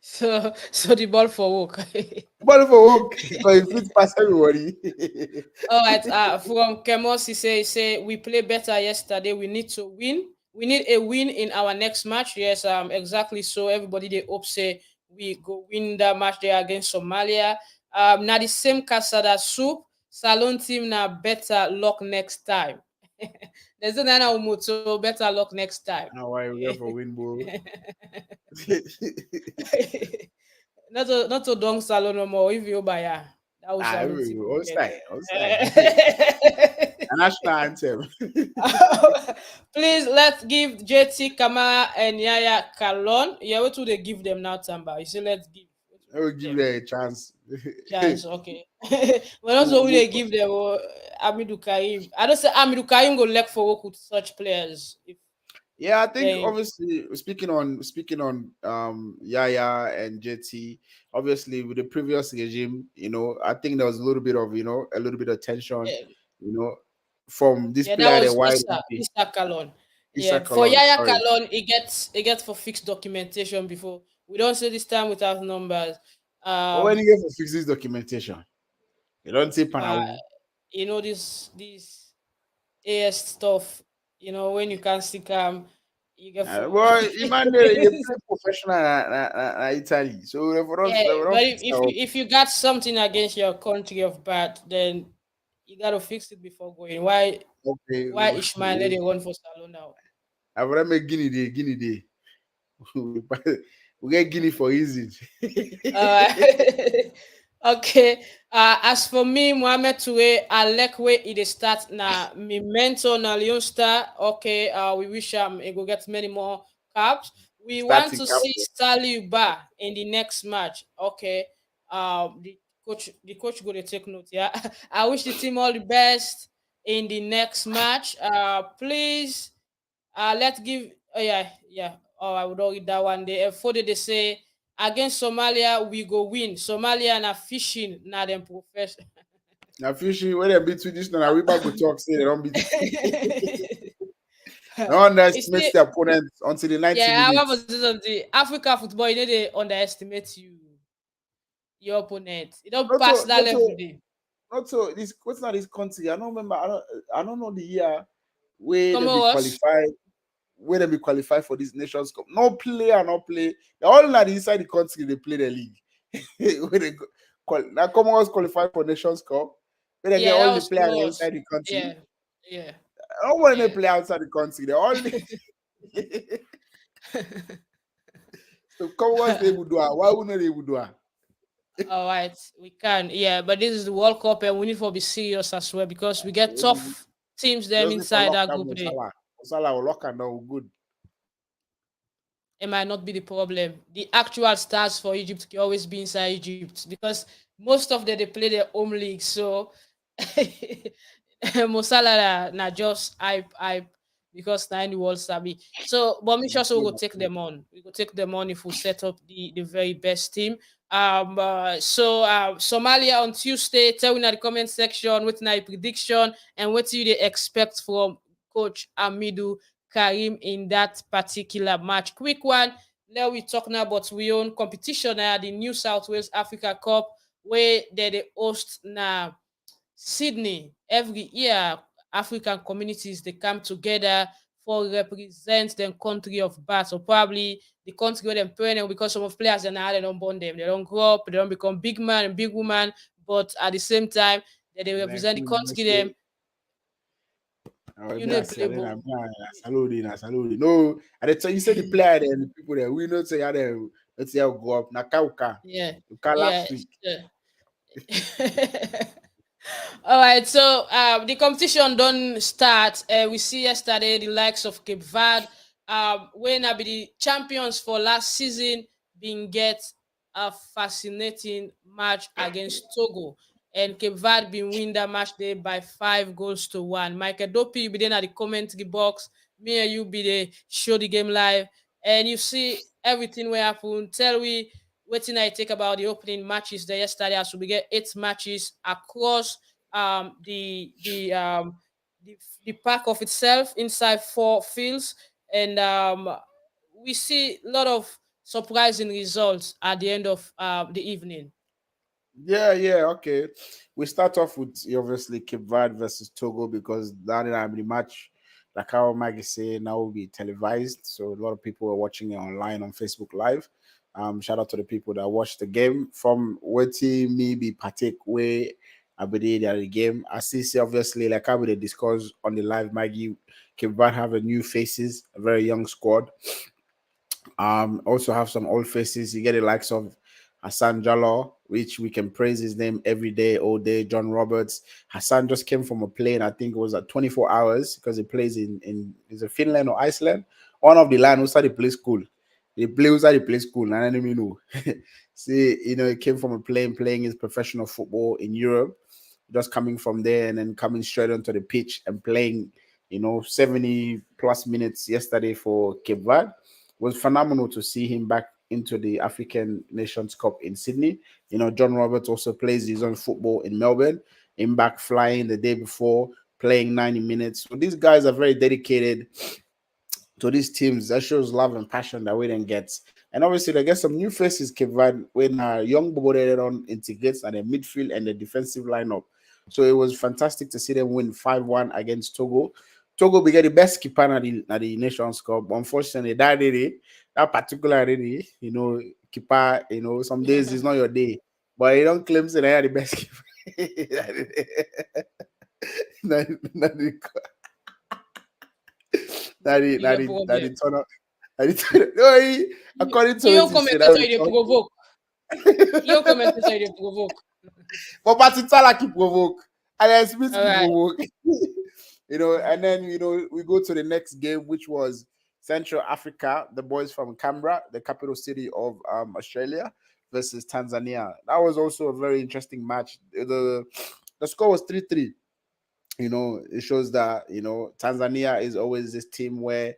S1: So the ball for work.
S2: The ball for walk because it fits past everybody.
S1: All right. From Kemos, he say we play better yesterday. We need to win. We need a win in our next match. Yes, exactly. So everybody they hope say we go win that match there against Somalia. Now the same Casada soup. Salone team now better luck next time. There's another Umuto better luck next time.
S2: Now why we go for win, bro?
S1: Not to dong Salone no more. If you buy that was Salone team will
S2: On
S1: get
S2: style, on style.
S1: there.
S2: A national anthem.
S1: Please let's give JT Kamara and Yaya Kalon. Yeah, what do they give them now, Tamba? You say let's give. What do
S2: I
S1: we
S2: will
S1: give
S2: give
S1: them?
S2: you a chance.
S1: Chance, okay. But also who they give them Amidou Karim. I don't say Amidou Karim go left for work with such players. If
S2: Yeah, I think
S1: they
S2: obviously speaking on Yaya and JT, obviously with the previous regime, I think there was a little bit of tension,
S1: yeah,
S2: you know, from this
S1: yeah, that
S2: player the
S1: was
S2: wide
S1: Issa Kalon.
S2: Issa
S1: Yeah, for
S2: Kalon,
S1: Yaya
S2: sorry.
S1: Kalon, it gets for fixed documentation before. We don't say this time without numbers.
S2: But when
S1: Um
S2: you get to fix this documentation, you don't say
S1: uh
S2: Panawu.
S1: this AS stuff. You know, when you can't stick you get for
S2: Well, Emmanuel, they play professional in Italy. So
S1: yeah.
S2: they will
S1: But
S2: fix that up.
S1: if you got something against your country of birth, then you gotta fix it before going.
S2: Okay.
S1: Why Ishmael let it run for Salone now?
S2: I've already made Guinea Day. We get Guinea for easy.
S1: Uh, okay. As for me, Mohamed Toure, I like where it start na me mentor na Leon Star. Okay. We wish he go get many more caps. We want
S2: Starting
S1: to see
S2: captain.
S1: Saliba in the next match. Okay. The coach go to take note. Yeah. I wish the team all the best in the next match. Please. Let's give. Oh yeah, yeah. Oh, I would read that one. For they say against Somalia we go win. Somalia na fishing na them profession.
S2: Now fishing when they beat Swedish now we back go talk say they don't beat. No
S1: You
S2: underestimate
S1: see,
S2: the opponent until the 90
S1: yeah, our
S2: minutes.
S1: position on the Africa football, you know they underestimate your opponent. You don't
S2: Not
S1: pass
S2: so,
S1: that
S2: not
S1: level
S2: so,
S1: there.
S2: not so. This what's not this country? I don't remember. I don't know the year where
S1: Come
S2: they be
S1: on, us.
S2: qualified. Where they be qualified for this Nations Cup. No player, no play. They all not inside the country. They play the league. Where they now Comoros qualify for Nations Cup. Where they get
S1: Yeah,
S2: all
S1: that
S2: the
S1: was
S2: players
S1: Comoros.
S2: inside the country.
S1: Yeah, yeah,
S2: I don't want any
S1: yeah.
S2: play outside the country. They all so Comoros they would do it. Why wouldn't they would do it?
S1: All right, we can. Yeah, but this is the World Cup, and we need to be serious as well because we get tough teams them
S2: Just need for
S1: inside
S2: lock
S1: that
S2: down
S1: group there.
S2: Mosala. Mosala will lock and down good.
S1: It might not be the problem. The actual stars for Egypt can always be inside Egypt because most of them they play their home league. So Mosala na just hype because now in the world sabi. So but me sure so we go take them on. We go take them on if we set up the very best team. Somalia on Tuesday, tell me in the comment section what my prediction and what you they expect from Coach Amidu Karim in that particular match. Quick one. Now we talk now about we own competition at the New South Wales Africa Cup where they host now Sydney every year. African communities they come together for represent their country of birth. So probably the country where they're playing because some of players and now they don't born them. They don't grow up, they don't become big man and big woman, but at the same time they
S2: Like
S1: represent the
S2: you
S1: country them.
S2: say, oh,
S1: You
S2: me
S1: know
S2: a
S1: play
S2: Salone,
S1: ball.
S2: me a Salone, a Salone. No, and it's you say the player there, the people there. We know say how they let's say how go up. Nakauka,
S1: Yeah.
S2: Uka
S1: Yeah.
S2: last week.
S1: Sure. All right, so the competition don't start. We see yesterday the likes of Cape Verde, when I be the champions for last season, being get a fascinating match against Togo, and Cape Verde been win that match day by 5 goals to 1. Michael Dopeii be then at the commentary box. Me and you be the show the game live, and you see everything will happen. Tell we waiting I take about the opening matches there yesterday as we get 8 matches across um the the um the park of itself inside 4 fields, and we see a lot of surprising results at the end of the evening.
S2: Yeah, okay. We start off with obviously Cape Verde versus Togo because that the match, like how Maggie say, now will be televised. So a lot of people are watching it online on Facebook Live. Shout out to the people that watched the game from waiting me be partake way I believe that the game. I see obviously like how we discuss on the live Maggie Cape Verde have a new faces, a very young squad. Also have some old faces. You get the likes of Hassan Jallo, which we can praise his name every day, all day. John Roberts. Hassan just came from a plane. I think it was at 24 hours because he plays in is it Finland or Iceland? One of the land who started play school. They play who started play school. And I don't even know. See, he came from a plane playing his professional football in Europe, just coming from there and then coming straight onto the pitch and playing, 70 plus minutes yesterday for Cape Verde was phenomenal to see him back into the African Nations Cup in Sydney. John Roberts also plays his own football in Melbourne, him back flying the day before, playing 90 minutes. So these guys are very dedicated to these teams. That shows love and passion that we didn't get. And obviously, they get some new faces, Cape Verde, when young Bobo they don't integrate and the midfield and the defensive lineup. So it was fantastic to see them win 5-1 against Togo. Togo we get the best keeper at the Nations Cup. Unfortunately, that particular day, keeper, some days is not your day. But you don't claim that they are the best keeper. That the
S1: Your problem.
S2: turn up. No, according to
S1: Your
S2: what you say, that
S1: commentator
S2: we
S1: they
S2: turn.
S1: provoke. Your commentator they provoke.
S2: But Batitala keep provoke. And then Smith
S1: All
S2: keep
S1: right.
S2: provoke. And then we go to the next game, which was Central Africa, the boys from Canberra, the capital city of Australia, versus Tanzania. That was also a very interesting match. The score was 3-3. It shows that Tanzania is always this team where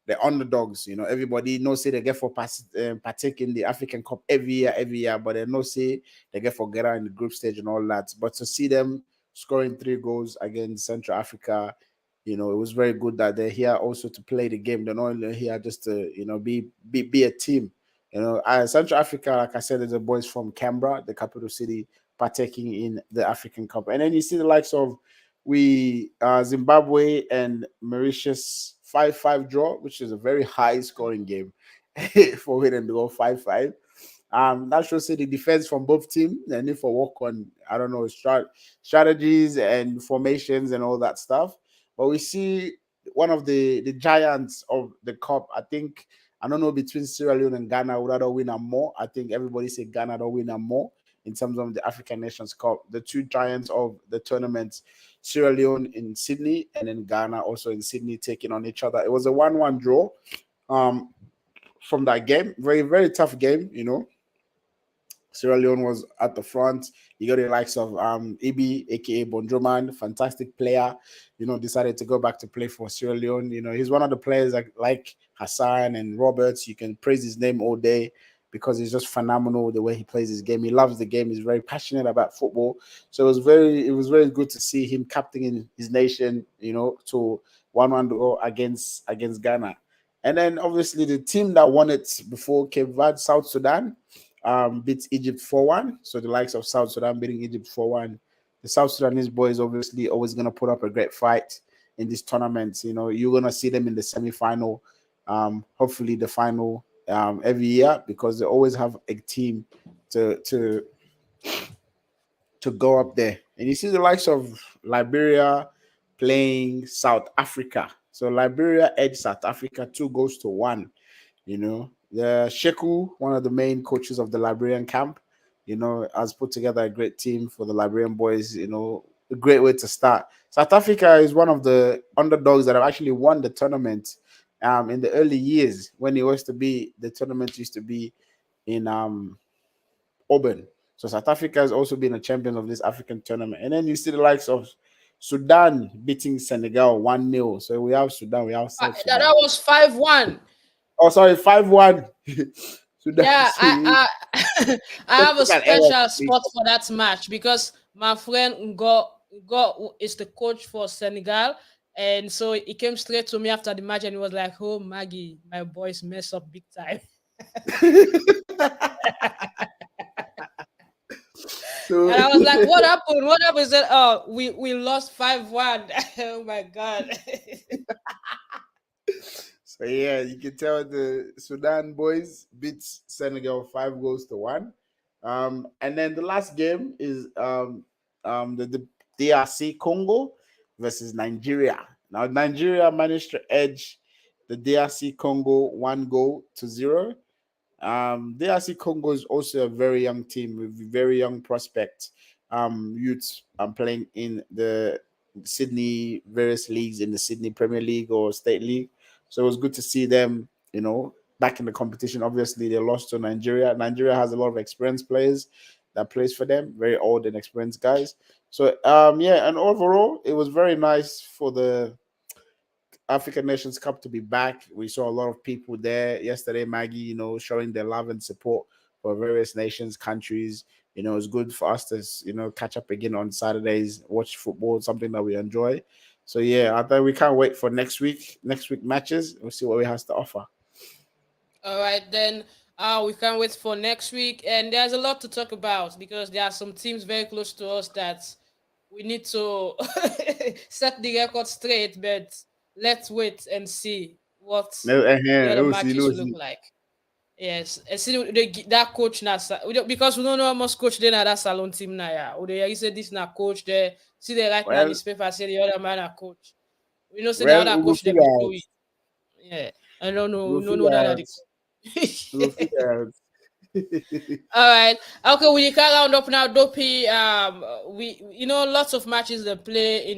S2: the underdogs. Everybody knows say they get for partake in the African Cup every year, but they know say they get for get out in the group stage and all that. But to see them scoring 3 goals against Central Africa, it was very good that they're here also to play the game. They're not only here just to be a team. Central Africa, like I said, is the boys from Canberra, the capital city, partaking in the African Cup, and then you see the likes of Zimbabwe and Mauritius 5-5 draw, which is a very high scoring game for them to go 5-5. That shows the defense from both teams. They need for work on, I don't know, strategies and formations and all that stuff. But we see one of the giants of the cup. I don't know, between Sierra Leone and Ghana would rather win a more. I think everybody say Ghana don't win a more in terms of the African Nations Cup. The two giants of the tournament, Sierra Leone in Sydney and then Ghana also in Sydney, taking on each other. It was a 1-1 draw from that game. Very, very tough game. Sierra Leone was at the front. You got the likes of Ibi, aka Bondroman, fantastic player. Decided to go back to play for Sierra Leone. He's one of the players like Hassan and Roberts. You can praise his name all day because he's just phenomenal the way he plays his game. He loves the game. He's very passionate about football. So it was very good to see him captaining his nation. To 1-1 goal against Ghana. And then obviously the team that won it before Cape Verde, South Sudan, beats Egypt 4-1. So the likes of South Sudan beating Egypt 4-1. The South Sudanese boys obviously always going to put up a great fight in this tournament. You're going to see them in the semi-final, hopefully the final every year, because they always have a team to go up there. And you see the likes of Liberia playing South Africa. So Liberia edged South Africa 2-1. The Sheku, one of the main coaches of the Liberian camp, has put together a great team for the Liberian boys. A great way to start. South Africa is one of the underdogs that have actually won the tournament in the early years, when the tournament used to be in Auburn. So South Africa has also been a champion of this African tournament. And then you see the likes of Sudan beating Senegal 1-0. So we have Sudan, we have South
S1: That
S2: Sudan.
S1: was 5-1.
S2: Oh, sorry, 5-1. Sudan.
S1: Yeah,
S2: See,
S1: I have a
S2: it's an error.
S1: special spot for that match because my friend Ngo is the coach for Senegal. And so he came straight to me after the match and he was like, "Oh, Maggie, my boys mess up big time."
S2: So,
S1: And I was like, "What happened? What happened?" He said, "Oh, we lost 5-1." Oh my god.
S2: so yeah, you can tell the Sudan boys beat Senegal 5-1. And then the last game is the DRC Congo versus Nigeria. Now Nigeria managed to edge the DRC Congo 1-0. DRC Congo is also a very young team with very young prospects, youths playing in the Sydney various leagues in the Sydney Premier League or State League. So it was good to see them, back in the competition. Obviously, they lost to Nigeria. Nigeria has a lot of experienced players that plays for them, very old and experienced guys. So yeah, and overall, it was very nice for the African Nations Cup to be back. We saw a lot of people there yesterday, Maggie, showing their love and support for various nations, countries. It's good for us to, catch up again on Saturdays, watch football, something that we enjoy. So, yeah, I think we can't wait for next week matches. We'll see what we has to offer.
S1: All right, then we can't wait for next week. And there's a lot to talk about because there are some teams very close to us that we need to set the record straight, but let's wait and see what
S2: No,
S1: the other
S2: no, see,
S1: matches
S2: no,
S1: will look
S2: see.
S1: like. Yes, and see that coach now because we don't know how much coach they na that Salone team now. Yeah, or they say this na coach there. See they write na
S2: Well,
S1: newspaper say the other man a coach. We know say the
S2: well,
S1: other
S2: we will
S1: coach they
S2: figure
S1: be
S2: out.
S1: doing. Yeah, I don't know.
S2: We will
S1: We don't know
S2: figure
S1: that are
S2: out.
S1: the
S2: We will
S1: coach.
S2: figure out.
S1: All right. Okay, we can round up now. Dopeii. We lots of matches they play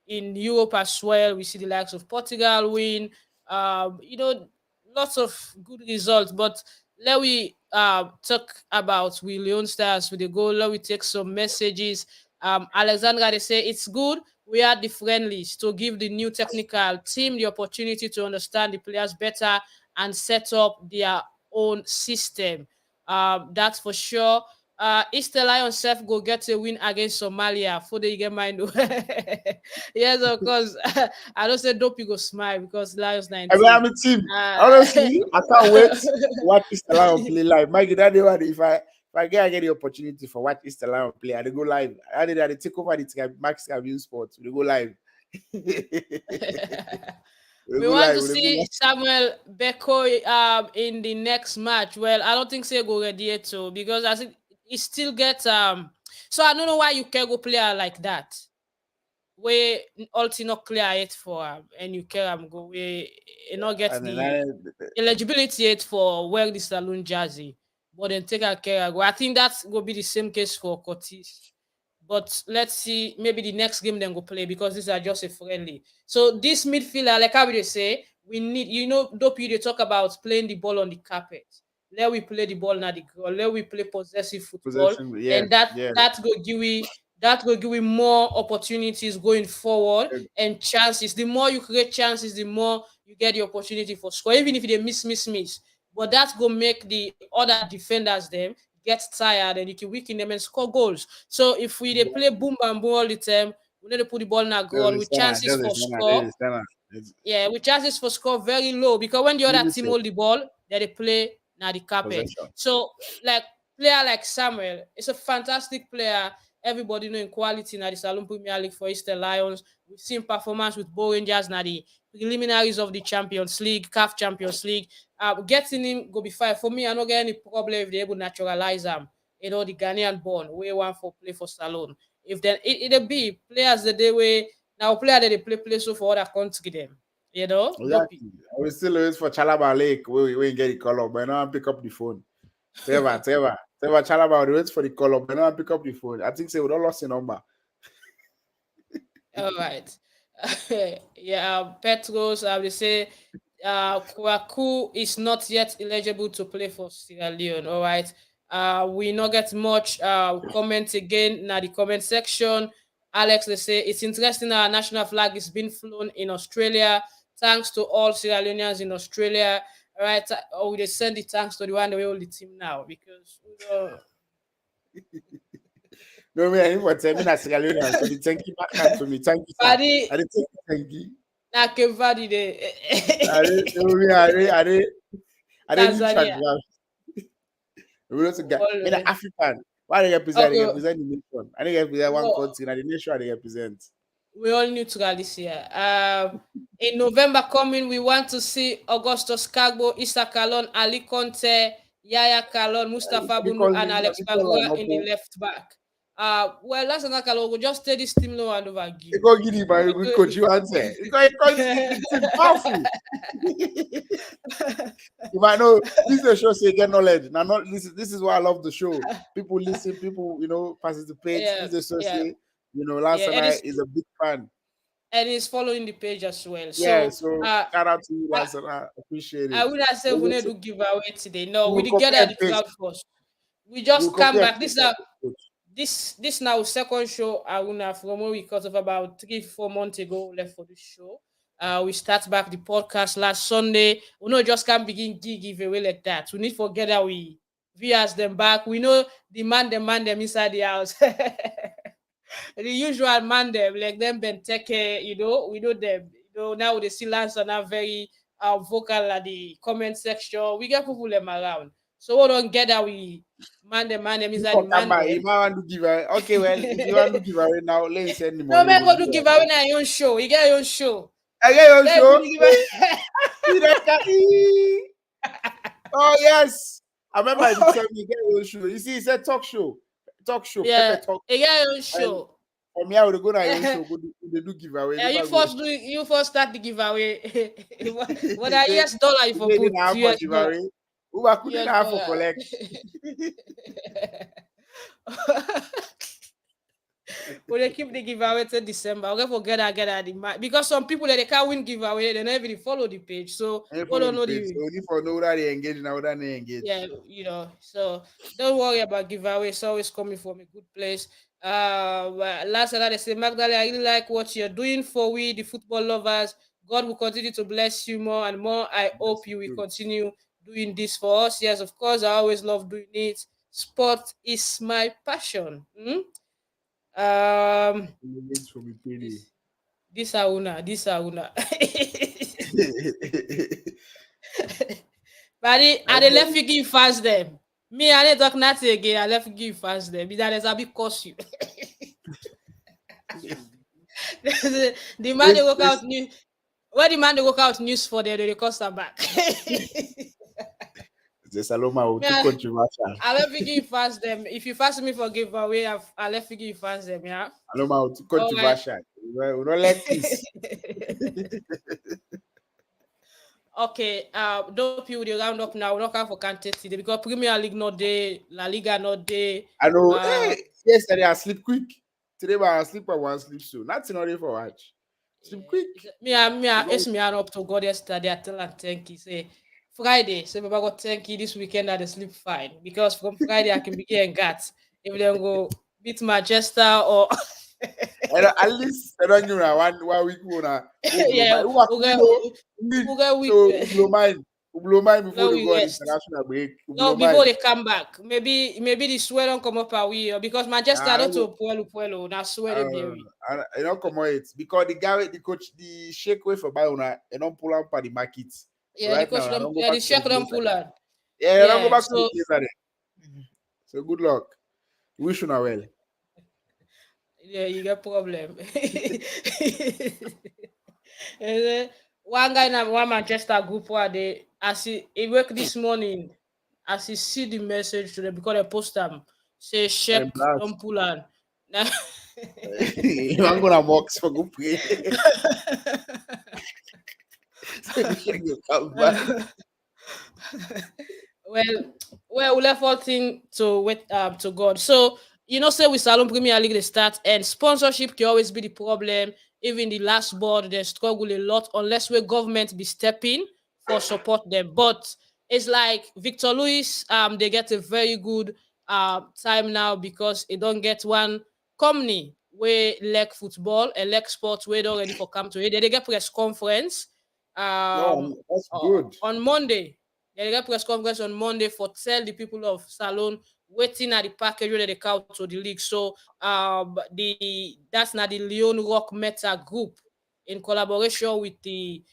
S1: in Europe as well. We see the likes of Portugal win. Lots of good results. But let we talk about we Leone Stars with the goal. Let we take some messages. Alexandra, they say it's good. We are the friendlies to give the new technical team the opportunity to understand the players better and set up their own system. That's for sure. Easter Lions self go get a win against Somalia for the get mind. Yes, of course. I don't say dope you go smile because Lions
S2: I mean,
S1: 19.
S2: I'm a team.
S1: Uh,
S2: Honestly, I can't wait to watch Easter Lion play live. Mikey, that day one, if I get the opportunity for watch Easter Lion play, I go live. I did that. They take over the Max Cabin Sports. We go live. We
S1: we
S2: go
S1: want
S2: live.
S1: to
S2: We go
S1: see
S2: live.
S1: Samuel Beko in the next match. Well, I don't think say go ready to because I think he still gets so I don't know why you can go player like that. We ulti not clear it for and you care go we not get
S2: And then
S1: the eligibility it for wear the saloon jersey, but then take a care go. I think that's will be the same case for Curtis. But let's see, maybe the next game then go play because these are just a friendly. So this midfielder, like how they say, we need Dopeii they talk about playing the ball on the carpet. Let we play the ball now the ground. Let we play possessive football,
S2: possession. Yeah,
S1: and that
S2: yeah.
S1: that go give we that will give you more opportunities going forward and chances. The more you create chances, the more you get the opportunity for score. Even if they miss. But that's gonna make the other defenders them get tired and you can weaken them and score goals. So if we they play boom and boom all the time, we need to put the ball in the ground with chances for score.
S2: It's
S1: Yeah, with chances for score very low because when the other team
S2: limited
S1: hold the ball, they play now the carpet.
S2: possession.
S1: So like player like Samuel, it's a fantastic player. Everybody know in quality now the Salone Premier League for Eastern Lions. We've seen performance with Bow Rangers now the preliminaries of the Champions League, CAF Champions League. Getting him go be fine. For me, I don't get any problem if they're able to naturalize him. The Ghanaian born, we want for play for Salone. If then it'll be players the day way now player that they play so for other country them. Dopey.
S2: Exactly. I will still wait for Chalaba Lake. We get the call up, but now I pick up the phone. Trevor Chalaba will wait for the call up, but now I pick up the phone. I think say we don't lost the number.
S1: All right. Yeah, Petros, I will say Kwaku is not yet eligible to play for Sierra Leone. All right. We not get much comment again now the comment section. Alex, they say it's interesting our national flag is being flown in Australia. Thanks to all Sierra Leoneans in Australia. All right. Oh, they send the thanks to the one that we hold the team now because
S2: No, me, I need for tell me that Sierra Leone, so the thank you back hand to me. Thank you, sir.
S1: Paddy
S2: I did thank you.
S1: na Cape Verde
S2: I did,
S1: dey.
S2: no, me, I did
S1: Tanzania.
S2: neutral. We also get me the
S1: Always.
S2: African. Why they represent? They
S1: Okay.
S2: represent the nation. I think represent one
S1: Well,
S2: country, and the nation they represent.
S1: we all neutral this year. In November coming, we want to see Augustus Kagbo, Issa Kalon, Ali Conte, Yaya Kalon, Mustafa Bunu,
S2: Because
S1: and Alex
S2: because
S1: Bagua
S2: no
S1: in the left back. Well, that's another Kalon. We'll just stay this team low and over
S2: they
S1: give.
S2: go give him a good coach. You answer because it's powerful. You might know this is a show so you get knowledge. Now, not this is why I love the show. People listen, people participate.
S1: Yeah,
S2: This is a show
S1: yeah,
S2: say Lance
S1: yeah,
S2: and I is a big fan.
S1: and he's following the page as well.
S2: Yeah,
S1: So,
S2: so shout out to you, Lance, and I appreciate
S1: I
S2: it.
S1: would not say
S2: So
S1: we
S2: we
S1: need to give away today. No, we
S2: will
S1: did
S2: copy
S1: get at
S2: and
S1: the
S2: paste.
S1: crowd first. We
S2: We will
S1: just come
S2: copy and
S1: back.
S2: paste.
S1: This now second show I will have from when we cut off about 3-4 months ago left for this show. We start back the podcast last Sunday. We know just can't begin give away like that. We need to forget that we viewers them back. We know the man them inside the house. The usual man them like them Benteke, we know them. Now they see Lance are not very vocal at the comment section. We get people them around. So we don't get that we man them inside the
S2: People come
S1: man
S2: back. You
S1: them.
S2: might want to give away. Okay, well, if you want to give away now, let's send the
S1: No
S2: money.
S1: man
S2: We'll
S1: go
S2: give
S1: do
S2: away.
S1: giveaway na your own show. You get your own show.
S2: I get your
S1: Then
S2: show.
S1: you give
S2: See that guy? Oh yes, I remember the
S1: away.
S2: time you get your show. You see, it's a talk show,
S1: Yeah,
S2: Pepe talk,
S1: you get your own
S2: and
S1: show.
S2: from here we go to your own show. Go do, they do giveaway.
S1: You
S2: Everybody go.
S1: first do you first start the giveaway. What
S2: They
S1: are
S2: say
S1: US dollar you
S2: they
S1: for
S2: say they
S1: put
S2: not have for
S1: US dollar.
S2: giveaway. Uba couldn't
S1: US
S2: have for
S1: dollar.
S2: collect.
S1: But they keep the giveaway till December. I'll forget I get at the because some people that they can't win giveaway, they never even follow the page. So
S2: And
S1: we
S2: follow
S1: don't
S2: the
S1: know
S2: page.
S1: the
S2: So if for know that they engage now, that they engage.
S1: yeah, So don't worry about giveaway. It's always coming from a good place. But last night they say, Magdalene, I really like what you're doing for we, the football lovers. God will continue to bless you more and more. I
S2: That's
S1: hope you will
S2: true.
S1: continue doing this for us. Yes, of course, I always love doing it. Sport is my passion. Um,
S2: Wait for me payday.
S1: this this Auna. But I
S2: I
S1: dey
S2: tell
S1: left you give fast them. Me, I didn't talk nothing again. I left you give fast them. Be that there's a big cost you.
S2: you.
S1: The man they
S2: This,
S1: work
S2: this,
S1: out new. Where the man they work out news for them, they cost them back.
S2: the Saloma
S1: Me,
S2: too controversial.
S1: I left you give fast them. If you fast me for giveaway, I left you give fast them. Yeah.
S2: Saloma too
S1: All right.
S2: controversial. We don't like this.
S1: Okay, Dopeii will round up now. We're not going for Kante today because Premier League not there, La Liga not there.
S2: I know.
S1: Uh,
S2: Hey, yesterday I sleep quick. Today, but I sleep. I want sleep soon. Nothing only for watch. Sleep
S1: yeah.
S2: quick.
S1: It's me and up to God yesterday. I tell her thank you. Say Friday, say Baba got thank you this weekend. I dey sleep fine because from Friday I can be getting guts. If they go beat Manchester or
S2: And at least I don't know one week more. Who blow
S1: yeah,
S2: mind? Who are
S1: we
S2: you
S1: get
S2: know? Indeed.
S1: we get week.
S2: So who blow mind? Who blow mind
S1: Now
S2: before they
S1: we
S2: go on
S1: rest.
S2: international break? Who
S1: No,
S2: blow
S1: before
S2: mind?
S1: they come back, maybe the sweat don't come up a wee because Manchester
S2: I
S1: not
S2: don't
S1: to
S2: go.
S1: puelo. Now sweat they be a wee.
S2: I don't come on it because the guy, the coach, the shake way for Bayona, and don't pull up for the market. So
S1: Yeah, the
S2: right now,
S1: coach
S2: I
S1: them.
S2: don't go
S1: Yeah,
S2: back
S1: the
S2: to the
S1: check them
S2: place.
S1: pull out.
S2: Yeah, I don't go
S1: Yeah,
S2: back to the
S1: so
S2: place like that. So good luck. Wish you now well.
S1: yeah, you get problem. And then one guy in one Manchester group where they as he wake this morning, as he see the message to them because they post them say check
S2: I'm blessed.
S1: don't pull on. Now
S2: I'm gonna box for good play. So the shake will come back.
S1: well, we left all thing to wait to God. So say with Salone Premier League they start and sponsorship can always be the problem. Even the last board they struggle a lot unless we government be stepping for support them. But it's like Victor Lewis, they get a very good time now because it don't get one company where leg football and leg sports where they're ready for come to it. They get press conference um
S2: No, that's good.
S1: on Monday. They get press conference on Monday for tell the people of Salone waiting at the package where they come to the league. So the that's not the Leone Rock Meta group in collaboration with the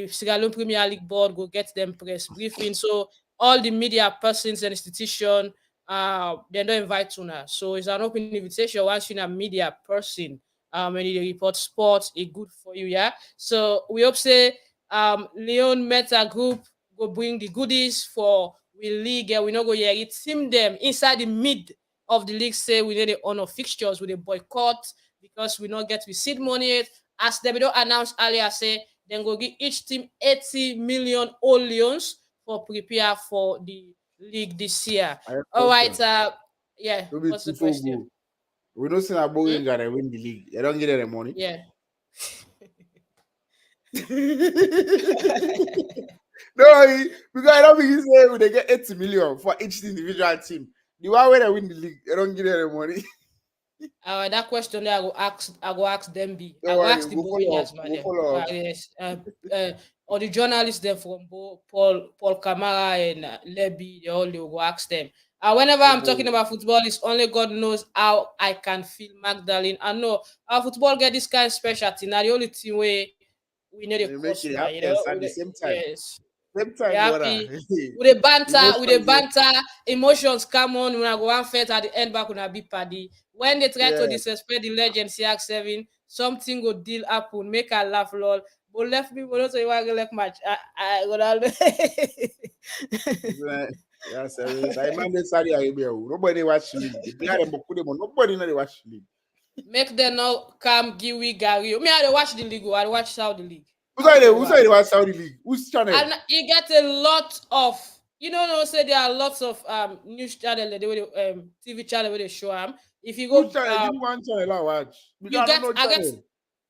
S1: Sierra Leone Premier League board go get them press briefing. So all the media persons and institution they don't invite you now. So it's an open invitation once you're a media person and you report sports, it good for you, yeah. So we hope say Leon Meta Group go bring the goodies for we league. We not go here. It seem them inside the mid of the league say we need to honor fixtures with a boycott because we not get receipt money. As they don't announce earlier, say then go give each team 80 million all leons for prepare for the league this year.
S2: I have a
S1: All right,
S2: question.
S1: yeah.
S2: Maybe
S1: What's the
S2: before
S1: question?
S2: go. We don't see that
S1: Hmm?
S2: Boeing gonna win the league. They don't get any money.
S1: Yeah.
S2: No, because I don't think you say they get 80 million for each individual team. The one where they win the league, they don't get any money.
S1: That question there, I go ask them be. I
S2: Don't
S1: go
S2: worry,
S1: ask the
S2: we'll follow up.
S1: Bohemians, man.
S2: We'll
S1: Them.
S2: follow up.
S1: Yes. Or the journalists them from Paul Kamara and Leby, they will go ask them. Whenever
S2: No
S1: I'm talking
S2: problem.
S1: about football, it's only God knows how I can feel Magdalene. I know our football get this kind of specialty. Now the only thing we need a
S2: We make
S1: course
S2: it
S1: now,
S2: happen at the same time.
S1: Yes.
S2: Same
S1: We
S2: time, brother.
S1: happy. With the
S2: Emotions, yeah.
S1: banter, emotions come on when I go one fet at the end back when I be paddy. When they try to
S2: Yeah.
S1: disrespect the legend CR7, something go deal happen, make her laugh lol. But left me, but also you want to left match. I Ronaldo.
S2: Yeah, serious. I remember Saudi Arabia. Nobody watch league. The player them Boku but nobody know they watch league.
S1: Make them now come give we Gary. Me, I dey watch the league. I dey watch Saudi league.
S2: Who's
S1: I
S2: that?
S1: don't know
S2: Who's
S1: why.
S2: that? Watch Saudi league? Whose channel?
S1: And you get a lot of no say there are lots of news channel TV channel where they show them. If you
S2: Whose
S1: go
S2: channel? Give me one channel I watch. Because
S1: you
S2: I don't
S1: get
S2: know channel.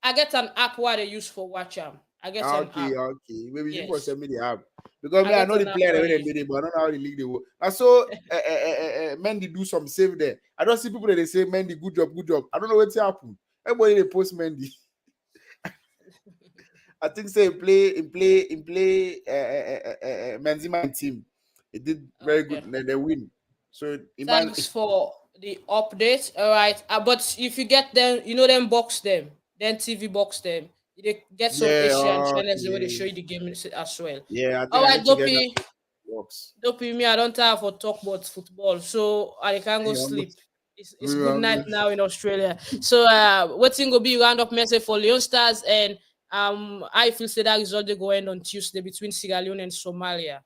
S1: I get an app where they use for watch them. I get an
S2: Okay,
S1: app.
S2: okay. Maybe you must
S1: Yes.
S2: send me the app. Because
S1: I
S2: me, I
S1: get
S2: know the
S1: an app
S2: player
S1: where
S2: when
S1: they
S2: they
S1: use.
S2: made it, but I don't know how the league they work. And so Mendy do some save there. I don't see people that they say Mendy, good job, good job. I don't know what's happened. Everybody they post Mendy. I think say in play Benzema team. It did very good.
S1: Okay.
S2: They win. So Iman,
S1: Thanks for the update. All right. But if you get them, them box them, then TV box them. They get some
S2: yeah,
S1: Asian channels where they show
S2: okay.
S1: you the game as well.
S2: Yeah, I
S1: All
S2: think I
S1: right,
S2: need to get that
S1: Dopeii.
S2: works.
S1: Dopeii, me, I don't have for talk about football, so I can't go
S2: Yeah,
S1: sleep.
S2: almost.
S1: It's
S2: We
S1: good
S2: are
S1: night
S2: good.
S1: now in Australia. So waiting will be round up message for Leon Stars and I feel say that result they go end on Tuesday between Sierra Leone and Somalia.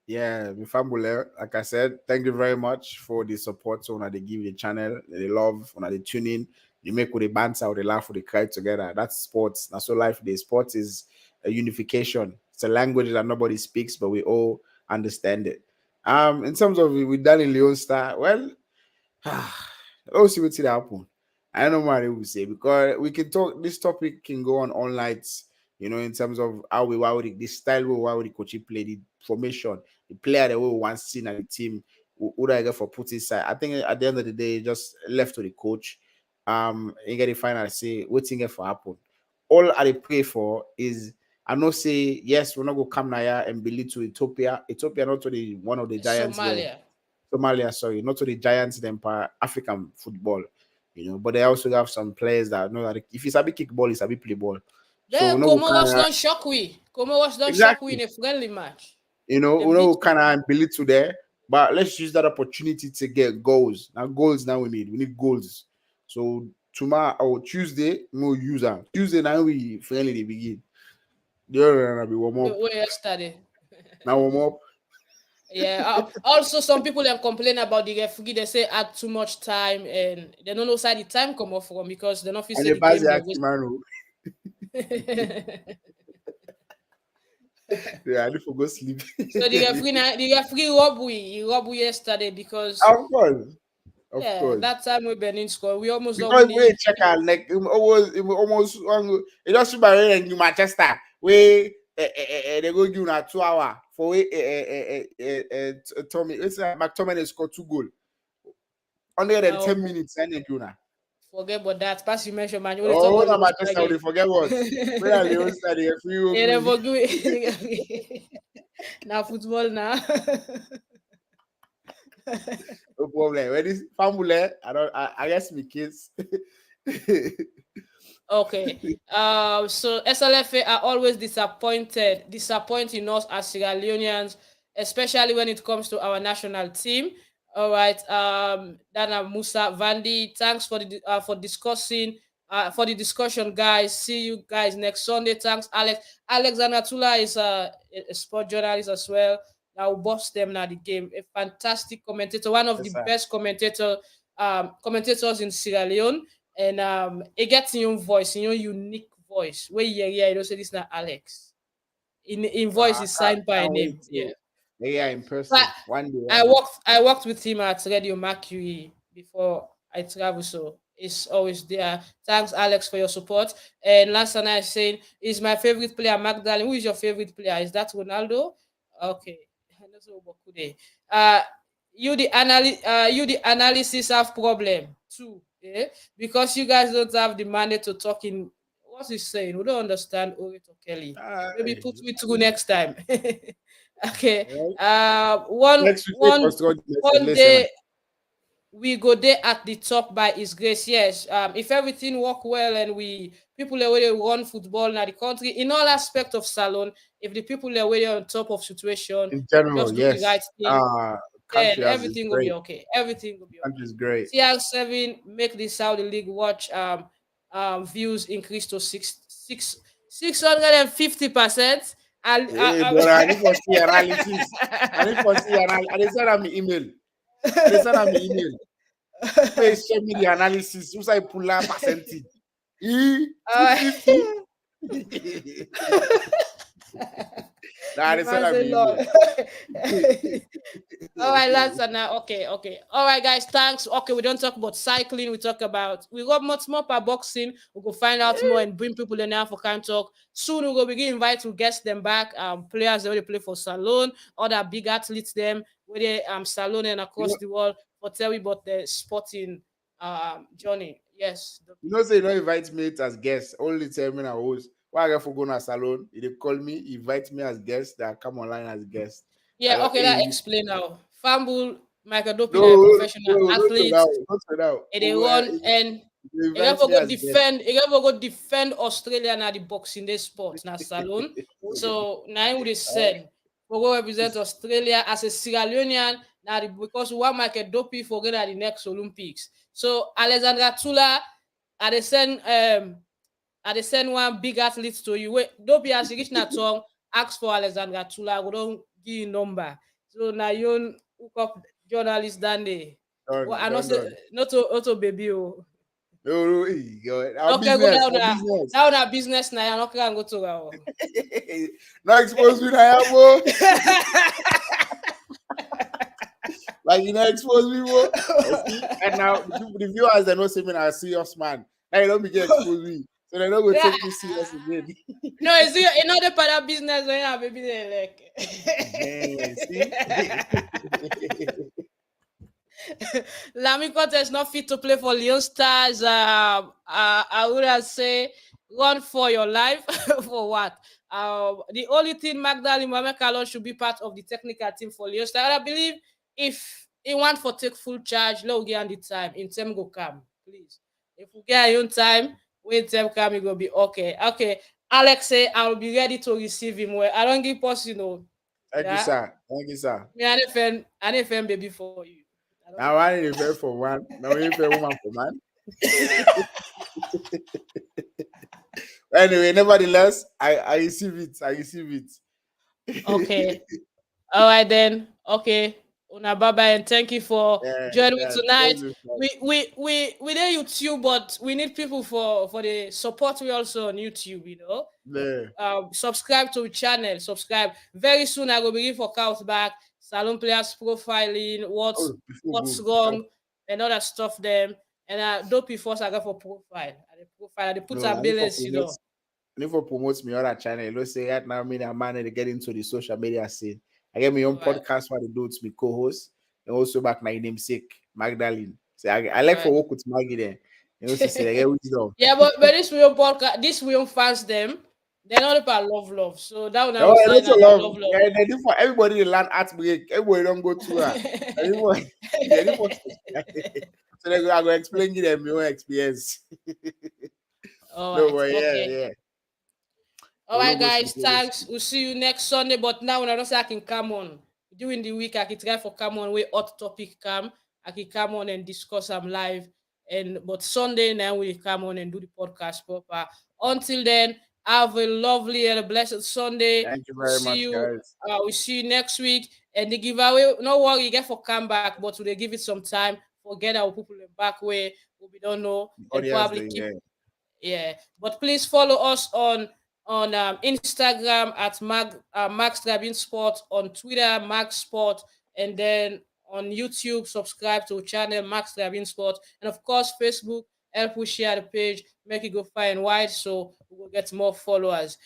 S2: Yeah, Mifambule, like I said, thank you very much for the support. So when they give the channel, they love, when they tune in, you make with the banter, with the laugh, with the cry together. That's sports. That's so life. The sports is a unification. It's a language that nobody speaks, but we all understand it. In terms of with Danny Leon Star, well, let's see what's happen. I don't know what I will say because we can talk. This topic can go on all nights. In terms of why would this style, why would the coach play the formation, the player that we want seen at the team, who do I get for put inside? I think at the end of the day, just left to the coach. You get the final say waiting here for happen. All I pray for is I know say yes, we're not gonna come now and belittle Ethiopia. Ethiopia not to the one of the giants there.
S1: Somalia.
S2: Somalia, sorry, not to the giants them per African football, but they also have some players that know that if it's a big kickball, it's a big play ball. So
S1: Then
S2: we know we
S1: Comoros
S2: kind of
S1: don't shock we. Comoros don't shock we
S2: exactly,
S1: in a friendly match. They
S2: we know
S1: beat
S2: we
S1: we.
S2: kind of belittle there, but let's use that opportunity to get goals. Now goals now we need goals. So tomorrow or Tuesday, no user. Tuesday now we friendly they begin. The other will be warm up.
S1: Where yesterday.
S2: Now warm up.
S1: Yeah. Also, some people then complain about the referee. They say add too much time, and they don't know side the time come off from because they don't feel
S2: And
S1: say
S2: the
S1: the
S2: buzz
S1: game they
S2: ask
S1: waste.
S2: man, yeah, I need to go sleep.
S1: So the referee rob we yesterday because
S2: Of course. Of
S1: yeah,
S2: course.
S1: that time we Benin score, we almost don't
S2: Because
S1: win
S2: we
S1: the.
S2: check out like almost it just by in Manchester where they go give na 2 hour for Tommy. It's McTominay scored 2 goals under than 10 minutes and they do now.
S1: Forget about that. Pass you mention man, you only talk
S2: Oh,
S1: about
S2: na
S1: Leon
S2: Manchester
S1: again.
S2: they forget what. Where are Leon study a free
S1: Yeah, they
S2: agree.
S1: forget. Now football now.
S2: No problem. When this family, I guess my kids.
S1: Okay. So SLFA are always disappointing us as Sierra Leoneans, especially when it comes to our national team. All right. Dana Musa Vandi, thanks for the discussion, guys. See you guys next Sunday. Thanks, Alex. Alex Anatula is a sport journalist as well. Now boss them now the game. A fantastic commentator, one of the
S2: Yes, sir.
S1: best commentators in Sierra Leone and it gets in your voice, in your unique voice. Where you don't say this now, Alex. In voice
S2: I
S1: is
S2: can't,
S1: signed by
S2: can't
S1: name.
S2: wait
S1: Yeah.
S2: to yeah in
S1: But
S2: person one day,
S1: I
S2: one day.
S1: worked I worked with him at Radio Mercury before I travel, so it's always there. Thanks, Alex, for your support. And last night I saying is my favorite player, Magdalene. Who is your favorite player? Is that Ronaldo? Okay. That's what Bokude. Uh you the analysis have problem too. Eh? Because you guys don't have the mandate to talk in what's he saying? We don't understand Orito Kelly. Maybe put me through next time. Okay.
S2: Well,
S1: One
S2: next week,
S1: one
S2: first God message,
S1: one
S2: listen.
S1: day we go there at the top by His grace. Yes. If everything work well and we people already run football in the country in all aspect of Salone, if the people are way on top of situation,
S2: In general,
S1: just do the right
S2: yes.
S1: thing, then
S2: Country has is
S1: everything will be
S2: great.
S1: okay. Everything will be okay.
S2: Country is great.
S1: CR7 make the Saudi League watch views increase to 650%. And
S2: Hey, brother, I need to see analysis. I need to see analysis. I dey send am email. I dey send am email. Please send me the analysis. Who's I pull up percentage?
S1: uh,
S2: 650. Nah,
S1: the
S2: they send
S1: man
S2: am
S1: say
S2: email.
S1: Lord. All right, lads, and now okay, okay. All right, guys, thanks. Okay, we don't talk about cycling. We got much more about boxing. We go find out more and bring people in now for kind talk. Soon we go begin invite to guest them back. Players they already play for Salone, other big athletes them where they Salone and
S2: You know,
S1: across the world for tell you about the sporting journey. Yes.
S2: say you don't invite me as guest. Only tell me now host. Why I get for going to salon? If they call me, invite me as guest, that I come online as guest. I
S1: Yeah,
S2: don't
S1: okay, that
S2: hey,
S1: explain now. Fambul, Michael Dopeii,
S2: no,
S1: a professional
S2: no, don't say
S1: athlete.
S2: that. Don't say that.
S1: And they
S2: Oh,
S1: run and
S2: you
S1: you
S2: invite
S1: ever
S2: me
S1: go
S2: as guest.
S1: defend you ever go defend Australia na the boxing day sport na Salone. So now him would send we go represent Australia as a Sierra Leonean now because we want Michael Dopeii for going at the next Olympics. So Alexandra Tula I they send one big athlete to you. Wait, Dopeii as you reach na tongue, ask for Alexandra Tula, we don't give you number. So now you hook up journalist than they. Well,
S2: Done,
S1: I know
S2: done,
S1: say
S2: done.
S1: not to baby. Oh.
S2: No, no, hey, God. Our
S1: Okay, go
S2: business,
S1: down
S2: our
S1: now.
S2: business.
S1: Down our business now. I'm not gonna go to that.
S2: Not expose me now, bro. Like you know, expose me, bro. You see, and now the viewers they know see me as a serious man. Now you don't begin expose me, so they don't go
S1: Yeah,
S2: take me serious again.
S1: no, it's another part of business when you have baby there, like.
S2: Yeah, see.
S1: Lami Contest not fit to play for Leon Stars. I would have say run for your life for what? The only thing Magdalene Mohamed Kalon should be part of the technical team for Leon Stars. I believe if he want for take full charge, let we get on the time. In time go come, please. If we get your own time, when time come, it will be okay. Okay. Alex say I'll be ready to receive him. Well, I don't give us,
S2: Thank you,
S1: yeah.
S2: sir. Thank you, sir.
S1: Me, I need fan baby for you. I don't
S2: Now I need a fair for one. Now we need a woman for man. Anyway, nevertheless, I receive it. I receive
S1: Okay.
S2: it.
S1: All right then. Okay. Una bye bye and thank you for
S2: Yeah,
S1: joining me
S2: yeah.
S1: tonight.
S2: Thank you, sir.
S1: We there YouTube, but we need people for the support. We also on YouTube.
S2: Yeah.
S1: Subscribe to the channel. Subscribe. Very soon I will begin for count back. Salon players profiling. What's
S2: Oh, before
S1: what's
S2: go.
S1: wrong and other stuff. Them and Dopey first I go for profile. And the profile. They put
S2: No,
S1: a
S2: I need for
S1: balance.
S2: promote. I need for promote me other channel. Let's say right now, me and man to get into the social media scene. I get my own
S1: All right.
S2: podcast where I do to be co-host, and also back my namesake Magdalene. So I
S1: All
S2: like for
S1: right.
S2: work with Maggie there. And also say I get wisdom.
S1: Yeah, but this will podcast, this will fans them. They're not about love. So that one I
S2: Oh,
S1: will
S2: and
S1: sign
S2: also
S1: out that
S2: love.
S1: love.
S2: Yeah, they do for everybody to learn art break. Everybody don't go to her. Everybody, they do for subscribe. So I go explain to them your own experience.
S1: All
S2: No,
S1: right.
S2: but yeah,
S1: Okay.
S2: yeah.
S1: All right,
S2: Ologoshi,
S1: guys. Thanks.
S2: Ologoshi.
S1: We'll see you next Sunday. But now when I don't say I can come on during the week, I can try for come on where hot topic come. I can come on and discuss them live. And but Sunday now we come on and do the podcast proper. Until then, have a lovely and a blessed Sunday.
S2: Thank you
S1: We'll
S2: very
S1: see
S2: much,
S1: you.
S2: guys.
S1: We'll see you next week. And the giveaway, no worry, you get for come back, but will they give it some time? Forget our people in back way, we don't know, and
S2: Audience
S1: probably
S2: doing
S1: keep
S2: yeah.
S1: yeah. But please follow us on Instagram at Max Tribune Sport, on Twitter Max Sport, and then on YouTube subscribe to channel Max Tribune Sport, and of course Facebook. Help us share the page, make it go far and wide, so we will get more followers.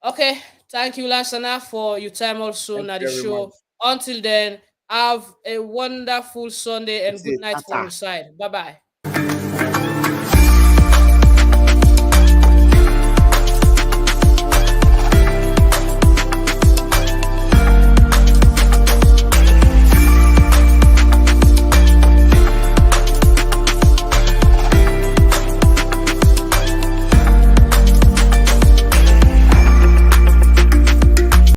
S1: Okay, thank you, Lansana, for your time also
S2: Thank
S1: at the
S2: you very much.
S1: show. Until then, have a wonderful Sunday and
S2: It's
S1: good
S2: a
S1: night from
S2: tata.
S1: your side. Bye bye.